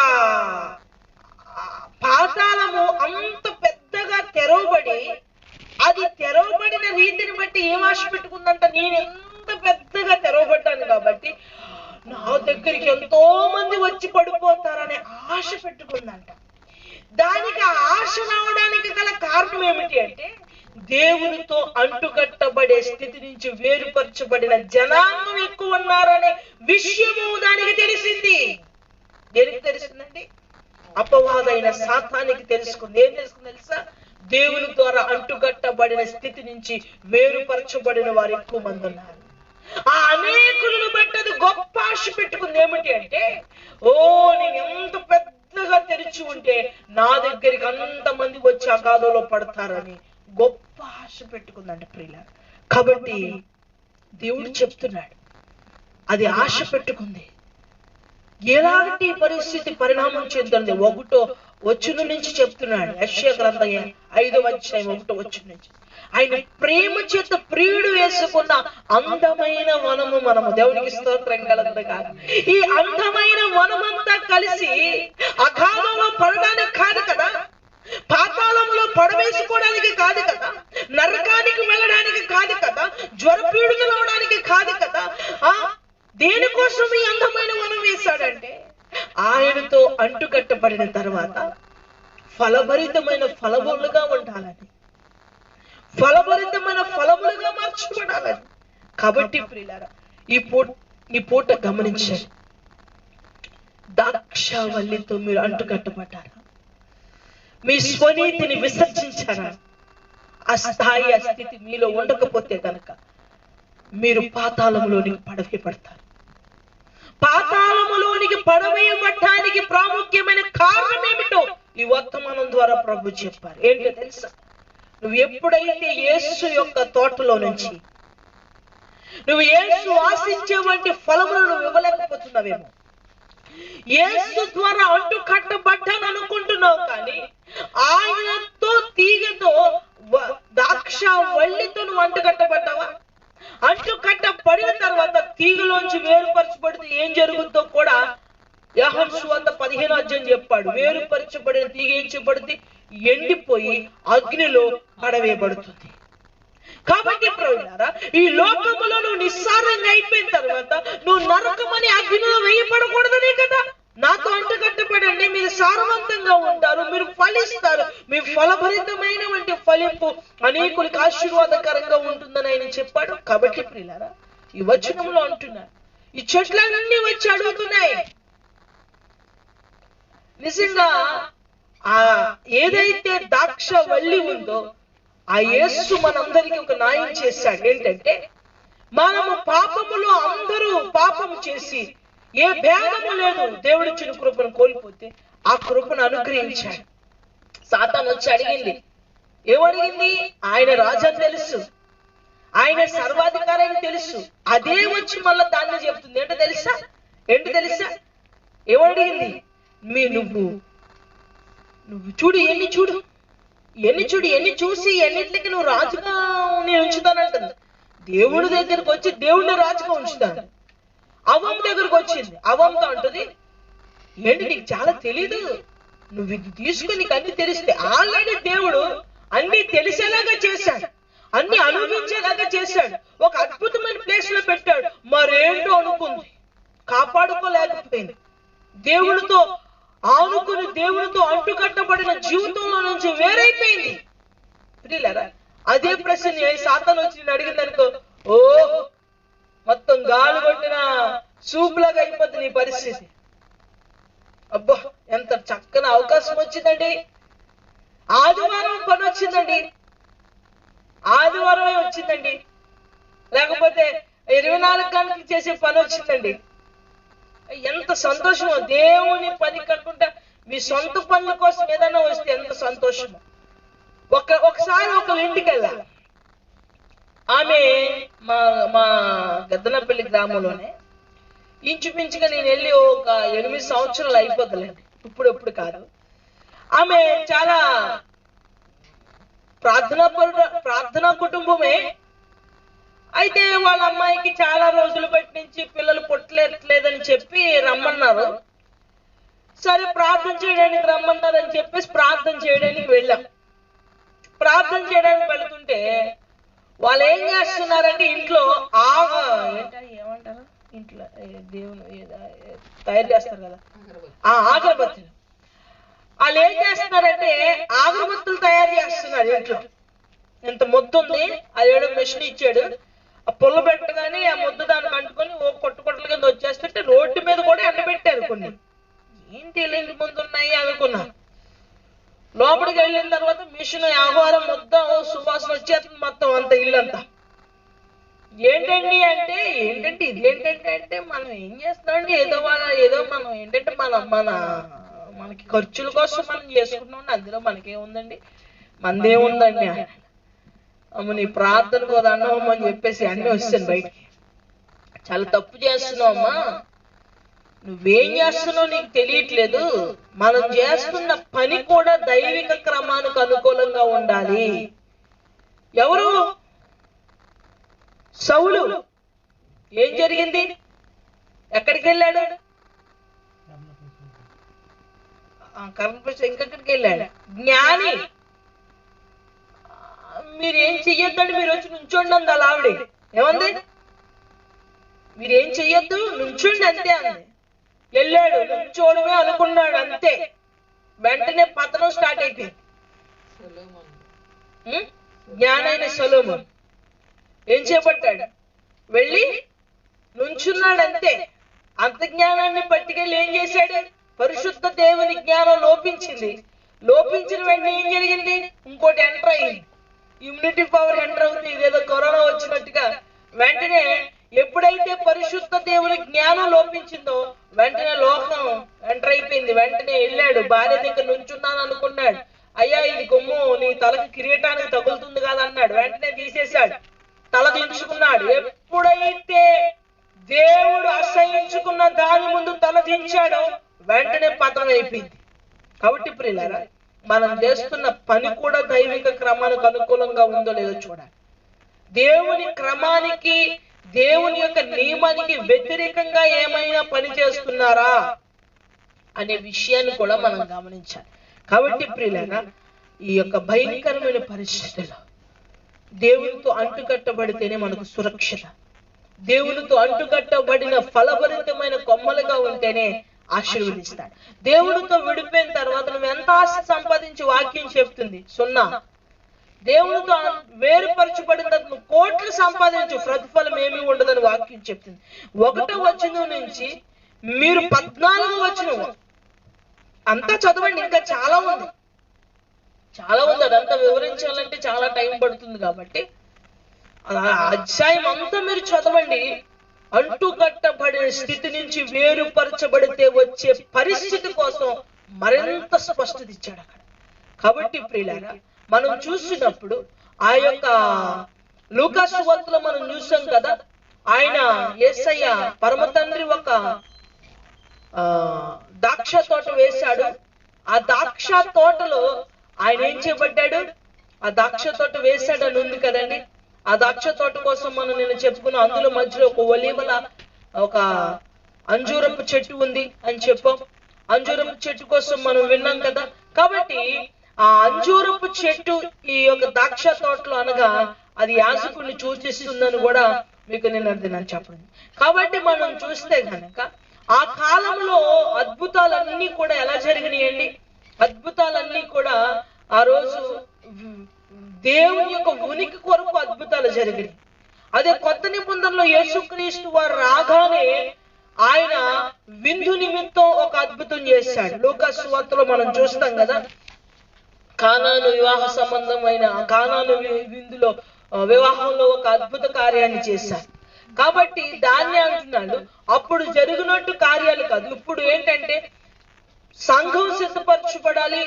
పాతాళము అంత పెద్దగా తెరవబడి, అది తెరవబడిన రీతిని బట్టి ఏం ఆశ పెట్టుకుందంట? నేను ఎంత పెద్దగా తెరవబడ్డాను కాబట్టి నా దగ్గరికి ఎంతో మంది వచ్చి పడిపోతారనే ఆశ పెట్టుకుందంట. దానికి ఆ ఆశ రావడానికి గల కారణం ఏమిటి అంటే, దేవునితో అంటుకట్టబడే స్థితి నుంచి వేరుపరచబడిన జనాంగం ఎక్కువ ఉన్నారనే విషయము దానికి తెలిసింది. దేనికి తెలిసిందండి? అపవాదైన సాతానికి తెలుసుకుంది. ఏం తెలుసుకుంది తెలుసా? దేవుని ద్వారా అంటుకట్టబడిన స్థితి నుంచి వేరుపరచబడిన వారు ఎక్కువ మంది ఉన్నారు. ఆ అనేకులను బట్టి అది గొప్ప ఆశ పెట్టుకుంది. ఏమిటి అంటే, నేను ఎంత పెద్దగా తెరిచి ఉంటే నా దగ్గరికి అంతమంది వచ్చి అగాధంలో పడతారని గొప్ప ఆశ పెట్టుకుందంట ప్రియులారా. కాబట్టి దేవుడు చెప్తున్నాడు, అది ఆశ పెట్టుకుంది. ఎలాంటి పరిస్థితి పరిణామం చెందుతుంది? 1వ వచనం నుంచి చెప్తున్నాడు. యెషయా గ్రంథం 5వ అధ్యాయం 1వ వచనం నుంచి, ఆయన ప్రేమ చేత ప్రియుడు వేసుకున్న అందమైన వనము మనము. దేవునికి స్తోత్రం కలుగునుగా. ఈ అందమైన వనమంతా కలిసి అగాధంలో పడడానికి కాదు కదా, పాతాళంలో పడవేసుకోవడానికి కాదు కదా, నరకానికి వెళ్ళడానికి కాదు కదా, జ్వరపీడుతులు అవడానికి కాదు కదా. దేనికోసం ఈ అందమైన వనం వేశాడంటే, ఆయనతో అంటుకట్టబడిన తర్వాత ఫలభరితమైన ఫలములుగా ఉండాలని, ఫలభరితమైన ఫలములుగా మార్చబడాలని. కాబట్టి ప్రియులారా, ఈ పూట గమనించండి, ద్రాక్షావల్లితో మీరు అంటుకట్టబడ్డారా? మీ స్వనీతిని విసర్జించారా? ఆ స్థాయి, ఆ స్థితి మీలో ఉండకపోతే కనుక మీరు పాతాళములోనికి పడవేయబడతారు. పాతాళములోనికి పడవేయబడటానికి ప్రాముఖ్యమైన కారణం ఏమిటో ఈ వర్తమానం ద్వారా ప్రభు చెప్పారు. ఏంటో తెలుసా? నువ్వు ఎప్పుడైతే యేసు యొక్క తోటలో నుంచి నువ్వు యేసు ఆశించే వంటి ఫలములను నువ్వు ఇవ్వలేకపోతున్నావేమో, యేసు ద్వారా అంటు కట్టబడ్డాను అనుకుంటున్నావు, కానీ ఆయనతో తీగతో ద్రాక్ష వల్లితో నువ్వు అంటు కట్టబడ్డావా? అంటు కట్టబడిన తర్వాత తీగలోంచి వేరుపరచబడితే ఏం జరుగుతుందో కూడా యోహాను సువార్త 15వ అధ్యాయం చెప్పాడు. వేరుపరచబడిన తీగ ఏం చేయబడుతుంది? ఎండిపోయి అగ్నిలో పడవేయబడుతుంది. కాబట్టి ప్రియులారా, ఈ లోకములో నువ్వు నిస్సారంగా అయిపోయిన తర్వాత నువ్వు నరకమని అగ్నిలో వేయబడకూడదనే కదా నాతో అంటగట్టబడండి, మీరు సారవంతంగా ఉంటారు, మీరు ఫలిస్తారు, మీ ఫలభరితమైనటువంటి ఫలింపు అనేకులకు ఆశీర్వాదకరంగా ఉంటుందని ఆయన చెప్పాడు. కాబట్టి ప్రియులారా, ఈ వచనంలో అంటున్నారు, ఈ చెట్లన్నీ వచ్చి అడుగుతున్నాయి. నిజంగా ఆ ఏదైతే ద్రాక్ష వల్లి ఉందో ఆ యేసు మనందరికీ ఒక న్యాయం చేశాడు. ఏంటంటే, మనము పాపములో అందరూ పాపం చేసి ఏ భేదము లేదు, దేవుడిచ్చిన కృపను కోల్పోతే ఆ కృపను అనుగ్రహించాడు. సాతాను వచ్చి అడిగింది, ఏమడిగింది? ఆయన రాజు అని తెలుసు, ఆయన సర్వాధికారి అని తెలుసు. అదే వచ్చి మళ్ళా దాన్ని చెప్తుంది. ఏంటో తెలుసా? ఏమడిగింది? నువ్వు చూడు, ఎన్ని చూసి ఎన్నింటికి నువ్వు రాజుగా నేను ఉంచుతానంటుంది. దేవుడి దగ్గరకు వచ్చి దేవుడిని రాజుగా ఉంచుతాను. అవం దగ్గరకు వచ్చింది. అవంతో అంటుంది, ఏంటి నీకు చాలా తెలీదు, నువ్వు ఇది తీసుకుని నీకు అన్ని తెలిస్తే. ఆల్రెడీ దేవుడు అన్ని తెలిసేలాగా చేశాడు, అన్ని అనుభవించేలాగా చేశాడు, ఒక అద్భుతమైన ప్లేస్ లో పెట్టాడు. మరేంటో అనుకుంది, కాపాడుకోలేకపోయింది. దేవుడితో ఆనుకుని దేవుడితో అంటుకట్టబడిన జీవితంలో నుంచి వేరైపోయింది. ప్రియులారా, అదే ప్రశ్న సాతాను వచ్చి నేను అడిగింది అనుకో, ఓ మొత్తం గాలి కొట్టిన సూప్ లాగా అయిపోతుంది నీ పరిస్థితి. అబ్బా, ఎంత చక్కని అవకాశం వచ్చిందండి, ఆదివారం పని వచ్చిందండి, ఆదివారమే వచ్చిందండి, లేకపోతే 24 గంటలు చేసే పని వచ్చిందండి. ఎంత సంతోషమో! దేవుని పని కనుకుంటా మీ సొంత పనుల కోసం ఏదైనా వస్తే ఎంత సంతోషమో. ఒకసారి ఒక ఇంటికి వెళ్ళా. ఆమె మా గద్దనపల్లి గ్రామంలోనే, ఇంచుమించుగా నేను వెళ్ళి ఒక 8 సంవత్సరాలు అయిపోతలేండి, ఇప్పుడు కాదు. ఆమె చాలా ప్రార్థనా కుటుంబమే. అయితే వాళ్ళ అమ్మాయికి చాలా రోజులు బట్టి నుంచి పిల్లలు పుట్టలేదని చెప్పి రమ్మన్నారు. సరే ప్రార్థన చేయడానికి రమ్మన్నారని చెప్పేసి ప్రార్థన చేయడానికి వెళ్ళాం. ప్రార్థన చేయడానికి వెళుతుంటే వాళ్ళు ఏం చేస్తున్నారంటే, ఇంట్లో ఏమంటారు, ఇంట్లో దేవుని తయారు చేస్తారు కదా, అగరబత్తులు. వాళ్ళు ఏం చేస్తున్నారంటే అగరబత్తులు తయారు చేస్తున్నారు ఇంట్లో. ఎంత ముద్ద ఉంది, అది ఏడో మెషిన్ ఇచ్చాడు. ఆ పుల్ల పెట్టగానే ఆ ముద్ద దానికి అంటుకొని ఓ కొట్టుకొట్టల కింద వచ్చేస్తుంటే రోడ్డు మీద కూడా ఎండబెట్టారు. కొన్ని ఏంటి ఇల్లు ముందు ఉన్నాయి అనుకున్నాను. లోపలికి వెళ్ళిన తర్వాత మిషన్ ఆహారం మొత్తం సువాసన వచ్చేస్తుంది, మొత్తం అంత ఇల్లంతా. ఏంటండి అంటే, ఇదేంటంటే అంటే మనం ఏం చేస్తామండి, ఏదో మనం ఏంటంటే మనకి ఖర్చుల కోసం మనం చేసుకుంటున్నాం, అందులో మనకేముందండి, మనదేముందండి, అమ్మ నీ ప్రార్థనకు దండం అని చెప్పేసి అన్నీ వస్తాను బయటికి. చాలా తప్పు చేస్తున్నావమ్మా, నువ్వేం చేస్తున్నావు నీకు తెలియట్లేదు. మనం చేస్తున్న పని కూడా దైవిక క్రమానికి అనుకూలంగా ఉండాలి. ఎవరు? సౌలు. ఏం జరిగింది? ఎక్కడికి వెళ్ళాడు? ఇంకెక్కడికి వెళ్ళాడు? జ్ఞాని. మీరేం చెయ్యొద్దండి, మీరు వచ్చి నుంచోండి అంది అలా ఆవిడ. ఏమంది? మీరేం చెయ్యొద్దు, నుంచోండి అంతే అంది. వెళ్ళాడు, నుంచోడమే అనుకున్నాడు, అంతే. వెంటనే పతనం స్టార్ట్ అయిపోయింది. జ్ఞానైన సొలొమోను ఏం చేపట్టాడు? వెళ్ళి నుంచున్నాడు, అంతే. అంత జ్ఞానాన్ని పట్టుకెళ్ళి ఏం చేశాడు? పరిశుద్ధ దేవుని జ్ఞానం లోపించింది. లోపించిన వెంటనే ఏం జరిగింది? ఇంకోటి ఎంటర్ అయింది. ఇమ్యూనిటీ పవర్ ఎంటర్ అవుతుంది. ఇదేదో కరోనా వచ్చినట్టుగా వెంటనే ఎప్పుడైతే పరిశుద్ధ దేవుని జ్ఞానం లోపించిందో వెంటనే లోకం ఎంటర్ అయిపోయింది. వెంటనే వెళ్ళాడు, భార్య దగ్గర నుంచున్నాను అనుకున్నాడు. అయ్యా ఇది కొమ్ము నీ తలకు కిరీటానికి తగులుతుంది కదా అన్నాడు. వెంటనే తీసేశాడు, తల దించుకున్నాడు. ఎప్పుడైతే దేవుడు అసహించుకున్న దాని ముందు తల దించాడో వెంటనే పతనం అయిపోయింది. కాబట్టి ప్రియులారా, మనం చేస్తున్న పని కూడా దైవిక క్రమానికి అనుకూలంగా ఉందో లేదో చూడాలి. దేవుని క్రమానికి, దేవుని యొక్క నియమానికి వ్యతిరేకంగా ఏమైనా పని చేస్తున్నారా అనే విషయాన్ని కూడా మనం గమనించాలి. కాబట్టి ప్రియులారా, ఈ యొక్క భయంకరమైన పరిస్థితుల్లో దేవునితో అంటుకట్టబడితేనే మనకు సురక్షిత. దేవునితో అంటుకట్టబడిన ఫలభరితమైన కొమ్మలుగా ఉంటేనే ఆశీర్వదిస్తాడు. దేవునితో విడిపోయిన తర్వాత నువ్వు ఎంత ఆస్తి సంపాదించి వాక్యం చెప్తుంది సున్నా. దేవునితో వేరుపరచబడిన తర్వాత నువ్వు కోట్లు సంపాదించు, ప్రతిఫలం ఏమీ ఉండదని వాక్యం చెప్తుంది. 1వ వచనం నుంచి మీరు 14వ వచనం అంతా చదవండి. ఇంకా చాలా ఉంది. అదంతా వివరించాలంటే చాలా టైం పడుతుంది కాబట్టి అధ్యాయం అంతా మీరు చదవండి. అంటుకట్టబడిన స్థితి నుంచి వేరుపరచబడితే వచ్చే పరిస్థితి కోసం మరింత స్పష్టత ఇచ్చాడు అక్కడ. కాబట్టి ప్రియులారా, మనం చూసినప్పుడు ఆ యొక్క లూకా సువార్తలో మనం చూసాం కదా, ఆయన యేసయ్య పరమ తండ్రి ఒక ద్రాక్ష తోట వేశాడు. ఆ ద్రాక్ష తోటలో ఆయన ఏం చేయబడ్డాడు? ఆ ద్రాక్ష తోట వేశాడని ఉంది కదండి. ఆ ద్రాక్ష తోట కోసం మనం నేను చెప్పుకున్న అందులో మధ్యలో ఒక ఒలీవల ఒక అంజూరపు చెట్టు ఉంది అని చెప్పాం. అంజూరపు చెట్టు కోసం మనం విన్నాం కదా. కాబట్టి ఆ అంజూరపు చెట్టు ఈ యొక్క ద్రాక్ష తోటలో అనగా అది యాజకుడిని సూచిస్తుందని కూడా మీకు నేను చెప్పండి. కాబట్టి మనం చూస్తే కనుక ఆ కాలంలో అద్భుతాలన్నీ కూడా ఎలా జరిగినాయండి? అద్భుతాలన్నీ కూడా ఆ రోజు దేవుని యొక్క ఉనికి కొరకు అద్భుతాలు జరిగినాయి. అదే కొత్త నిబంధనలో యేసుక్రీస్తు వారు రాగానే ఆయన విందు నిమిత్తం ఒక అద్భుతం చేశాడు. లూకా సువార్తలో మనం చూస్తాం కదా, కానాను వివాహ సంబంధమైన కానాను విందులో వివాహంలో ఒక అద్భుత కార్యాన్ని చేశాడు. కాబట్టి దాన్ని అంటున్నాడు, అప్పుడు జరిగినట్టు కార్యాలు కాదు. ఇప్పుడు ఏంటంటే సంఘం సిద్ధపరచబడాలి.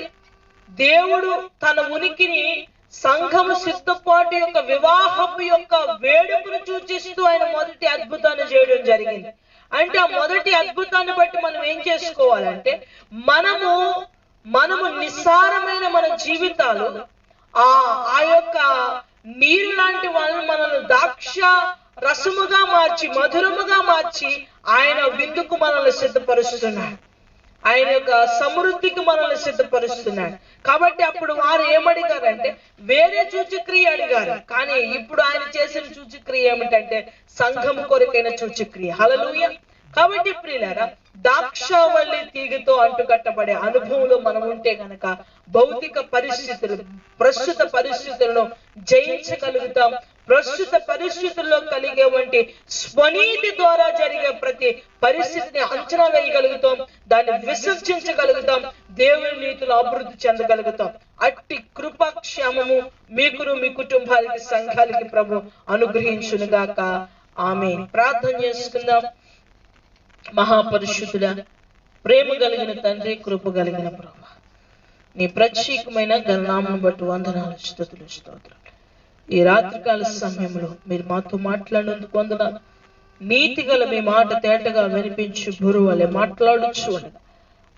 దేవుడు తన ఉనికిని సంఘము సిద్ధపాటు యొక్క వివాహపు యొక్క వేడుకను సూచిస్తూ ఆయన మొదటి అద్భుతాన్ని చేయడం జరిగింది. అంటే ఆ మొదటి అద్భుతాన్ని బట్టి మనం ఏం చేసుకోవాలంటే మనము నిస్సారమైన మన జీవితాలు ఆ యొక్క నీరు లాంటి వాళ్ళని మనల్ని ద్రాక్ష రసముగా మార్చి మధురముగా మార్చి ఆయన విందుకు మనల్ని సిద్ధపరుస్తున్నాడు. ఆయన యొక్క సమృద్ధికి మనల్ని సిద్ధపరుస్తున్నాడు. కాబట్టి అప్పుడు వారు ఏమడిగారంటే వేరే సూచక్రియ అడిగారు. కానీ ఇప్పుడు ఆయన చేసిన సూచక్రియ ఏమిటంటే సంఘము కొరకైన సూచక్రియ. హల్లెలూయా. కాబట్టి ప్రియులారా, ద్రాక్షావల్లి తీగతో అంటుకట్టబడే అనుభవంలో మనం ఉంటే గనక భౌతిక పరిస్థితులు ప్రస్తుత పరిస్థితులను జయించగలుగుతాం. ప్రస్తుత పరిస్థితుల్లో కలిగే వంటి స్వనీతి ద్వారా జరిగే ప్రతి పరిస్థితిని అంచనా వేయగలుగుతాం, దాన్ని విసర్జించగలుగుతాం, దేవుని నీతిలో అభివృద్ధి చెందగలుగుతాం. అట్టి కృపాక్షేమము మీకును మీ కుటుంబాలకి సంఘాలకి ప్రభు అనుగ్రహించునుగాక. ఆమేన్. ప్రార్థన చేసుకుందాం. మహాపరిశుద్ధుడా, ప్రేమ కలిగిన తండ్రి, కృప కలిగిన ప్రభు, నీ ప్రత్యేకమైన గణనామను బట్టి వందనాలు, స్తుతులు, స్తోత్రాలు. ఈ రాత్రికాల సమయంలో మీరు మాతో మాట్లాడినందుకు వందనాలు. నీతి గల మీ మాట తేటగా వినిపించి బురువలే మాట్లాడుచు అనగా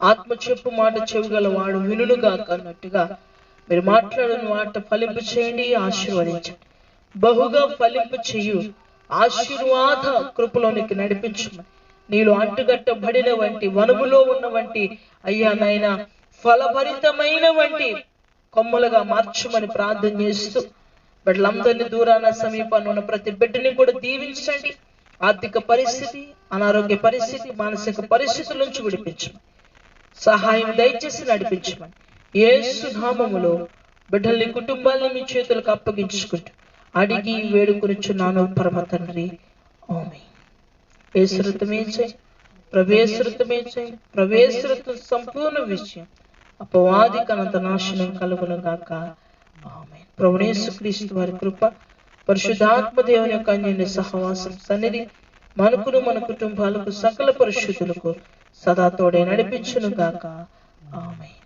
ఆత్మ చెప్పు మాట చెవిగల వాడు వినుగా అన్నట్టుగా మీరు మాట్లాడిన మాట ఫలింపు చేయండి, ఆశీర్వదించండి. బహుగా ఫలింపు చేయు ఆశీర్వాద కృపలోనికి నడిపించమని, నీలో అంటుగట్టబడిన వంటి వనములో ఉన్న వంటి అయ్యా నాయన ఫలభరితమైన వంటి కొమ్మలుగా మార్చమని ప్రార్థన చేస్తూ బిడ్డలందరినీ దూరాన సమీపాన్ని ఉన్న ప్రతి బిడ్డని కూడా దీవించండి. ఆర్థిక పరిస్థితి, అనారోగ్య పరిస్థితి, మానసిక పరిస్థితుల నుంచి విడిపించమని, సహాయం దయచేసి నడిపించమని యేసు నామములో బిడ్డల్ని కుటుంబాలని మీ చేతులకు అప్పగించుకుంటూ అడిగి వేడుకొనిచున్నాను పరమ తండ్రి. ఆమేన్. ఏసురతమే జై, ప్రవేశరతమే జై, ప్రవేశరత సంపూర్ణ విజయం, అపవాది కనంత నాశనం కలుగును గాక. ఆమేన్. ప్రభువైన యేసుక్రీస్తు వారి కృప, పరిశుద్ధాత్మ దేవుని యొక్క అన్యోన్య సహవాసం సన్నిధి మనకును మన కుటుంబాలకు సకల పరిశుద్ధులకు సదా తోడే నడిపించును గాక. ఆమేన్.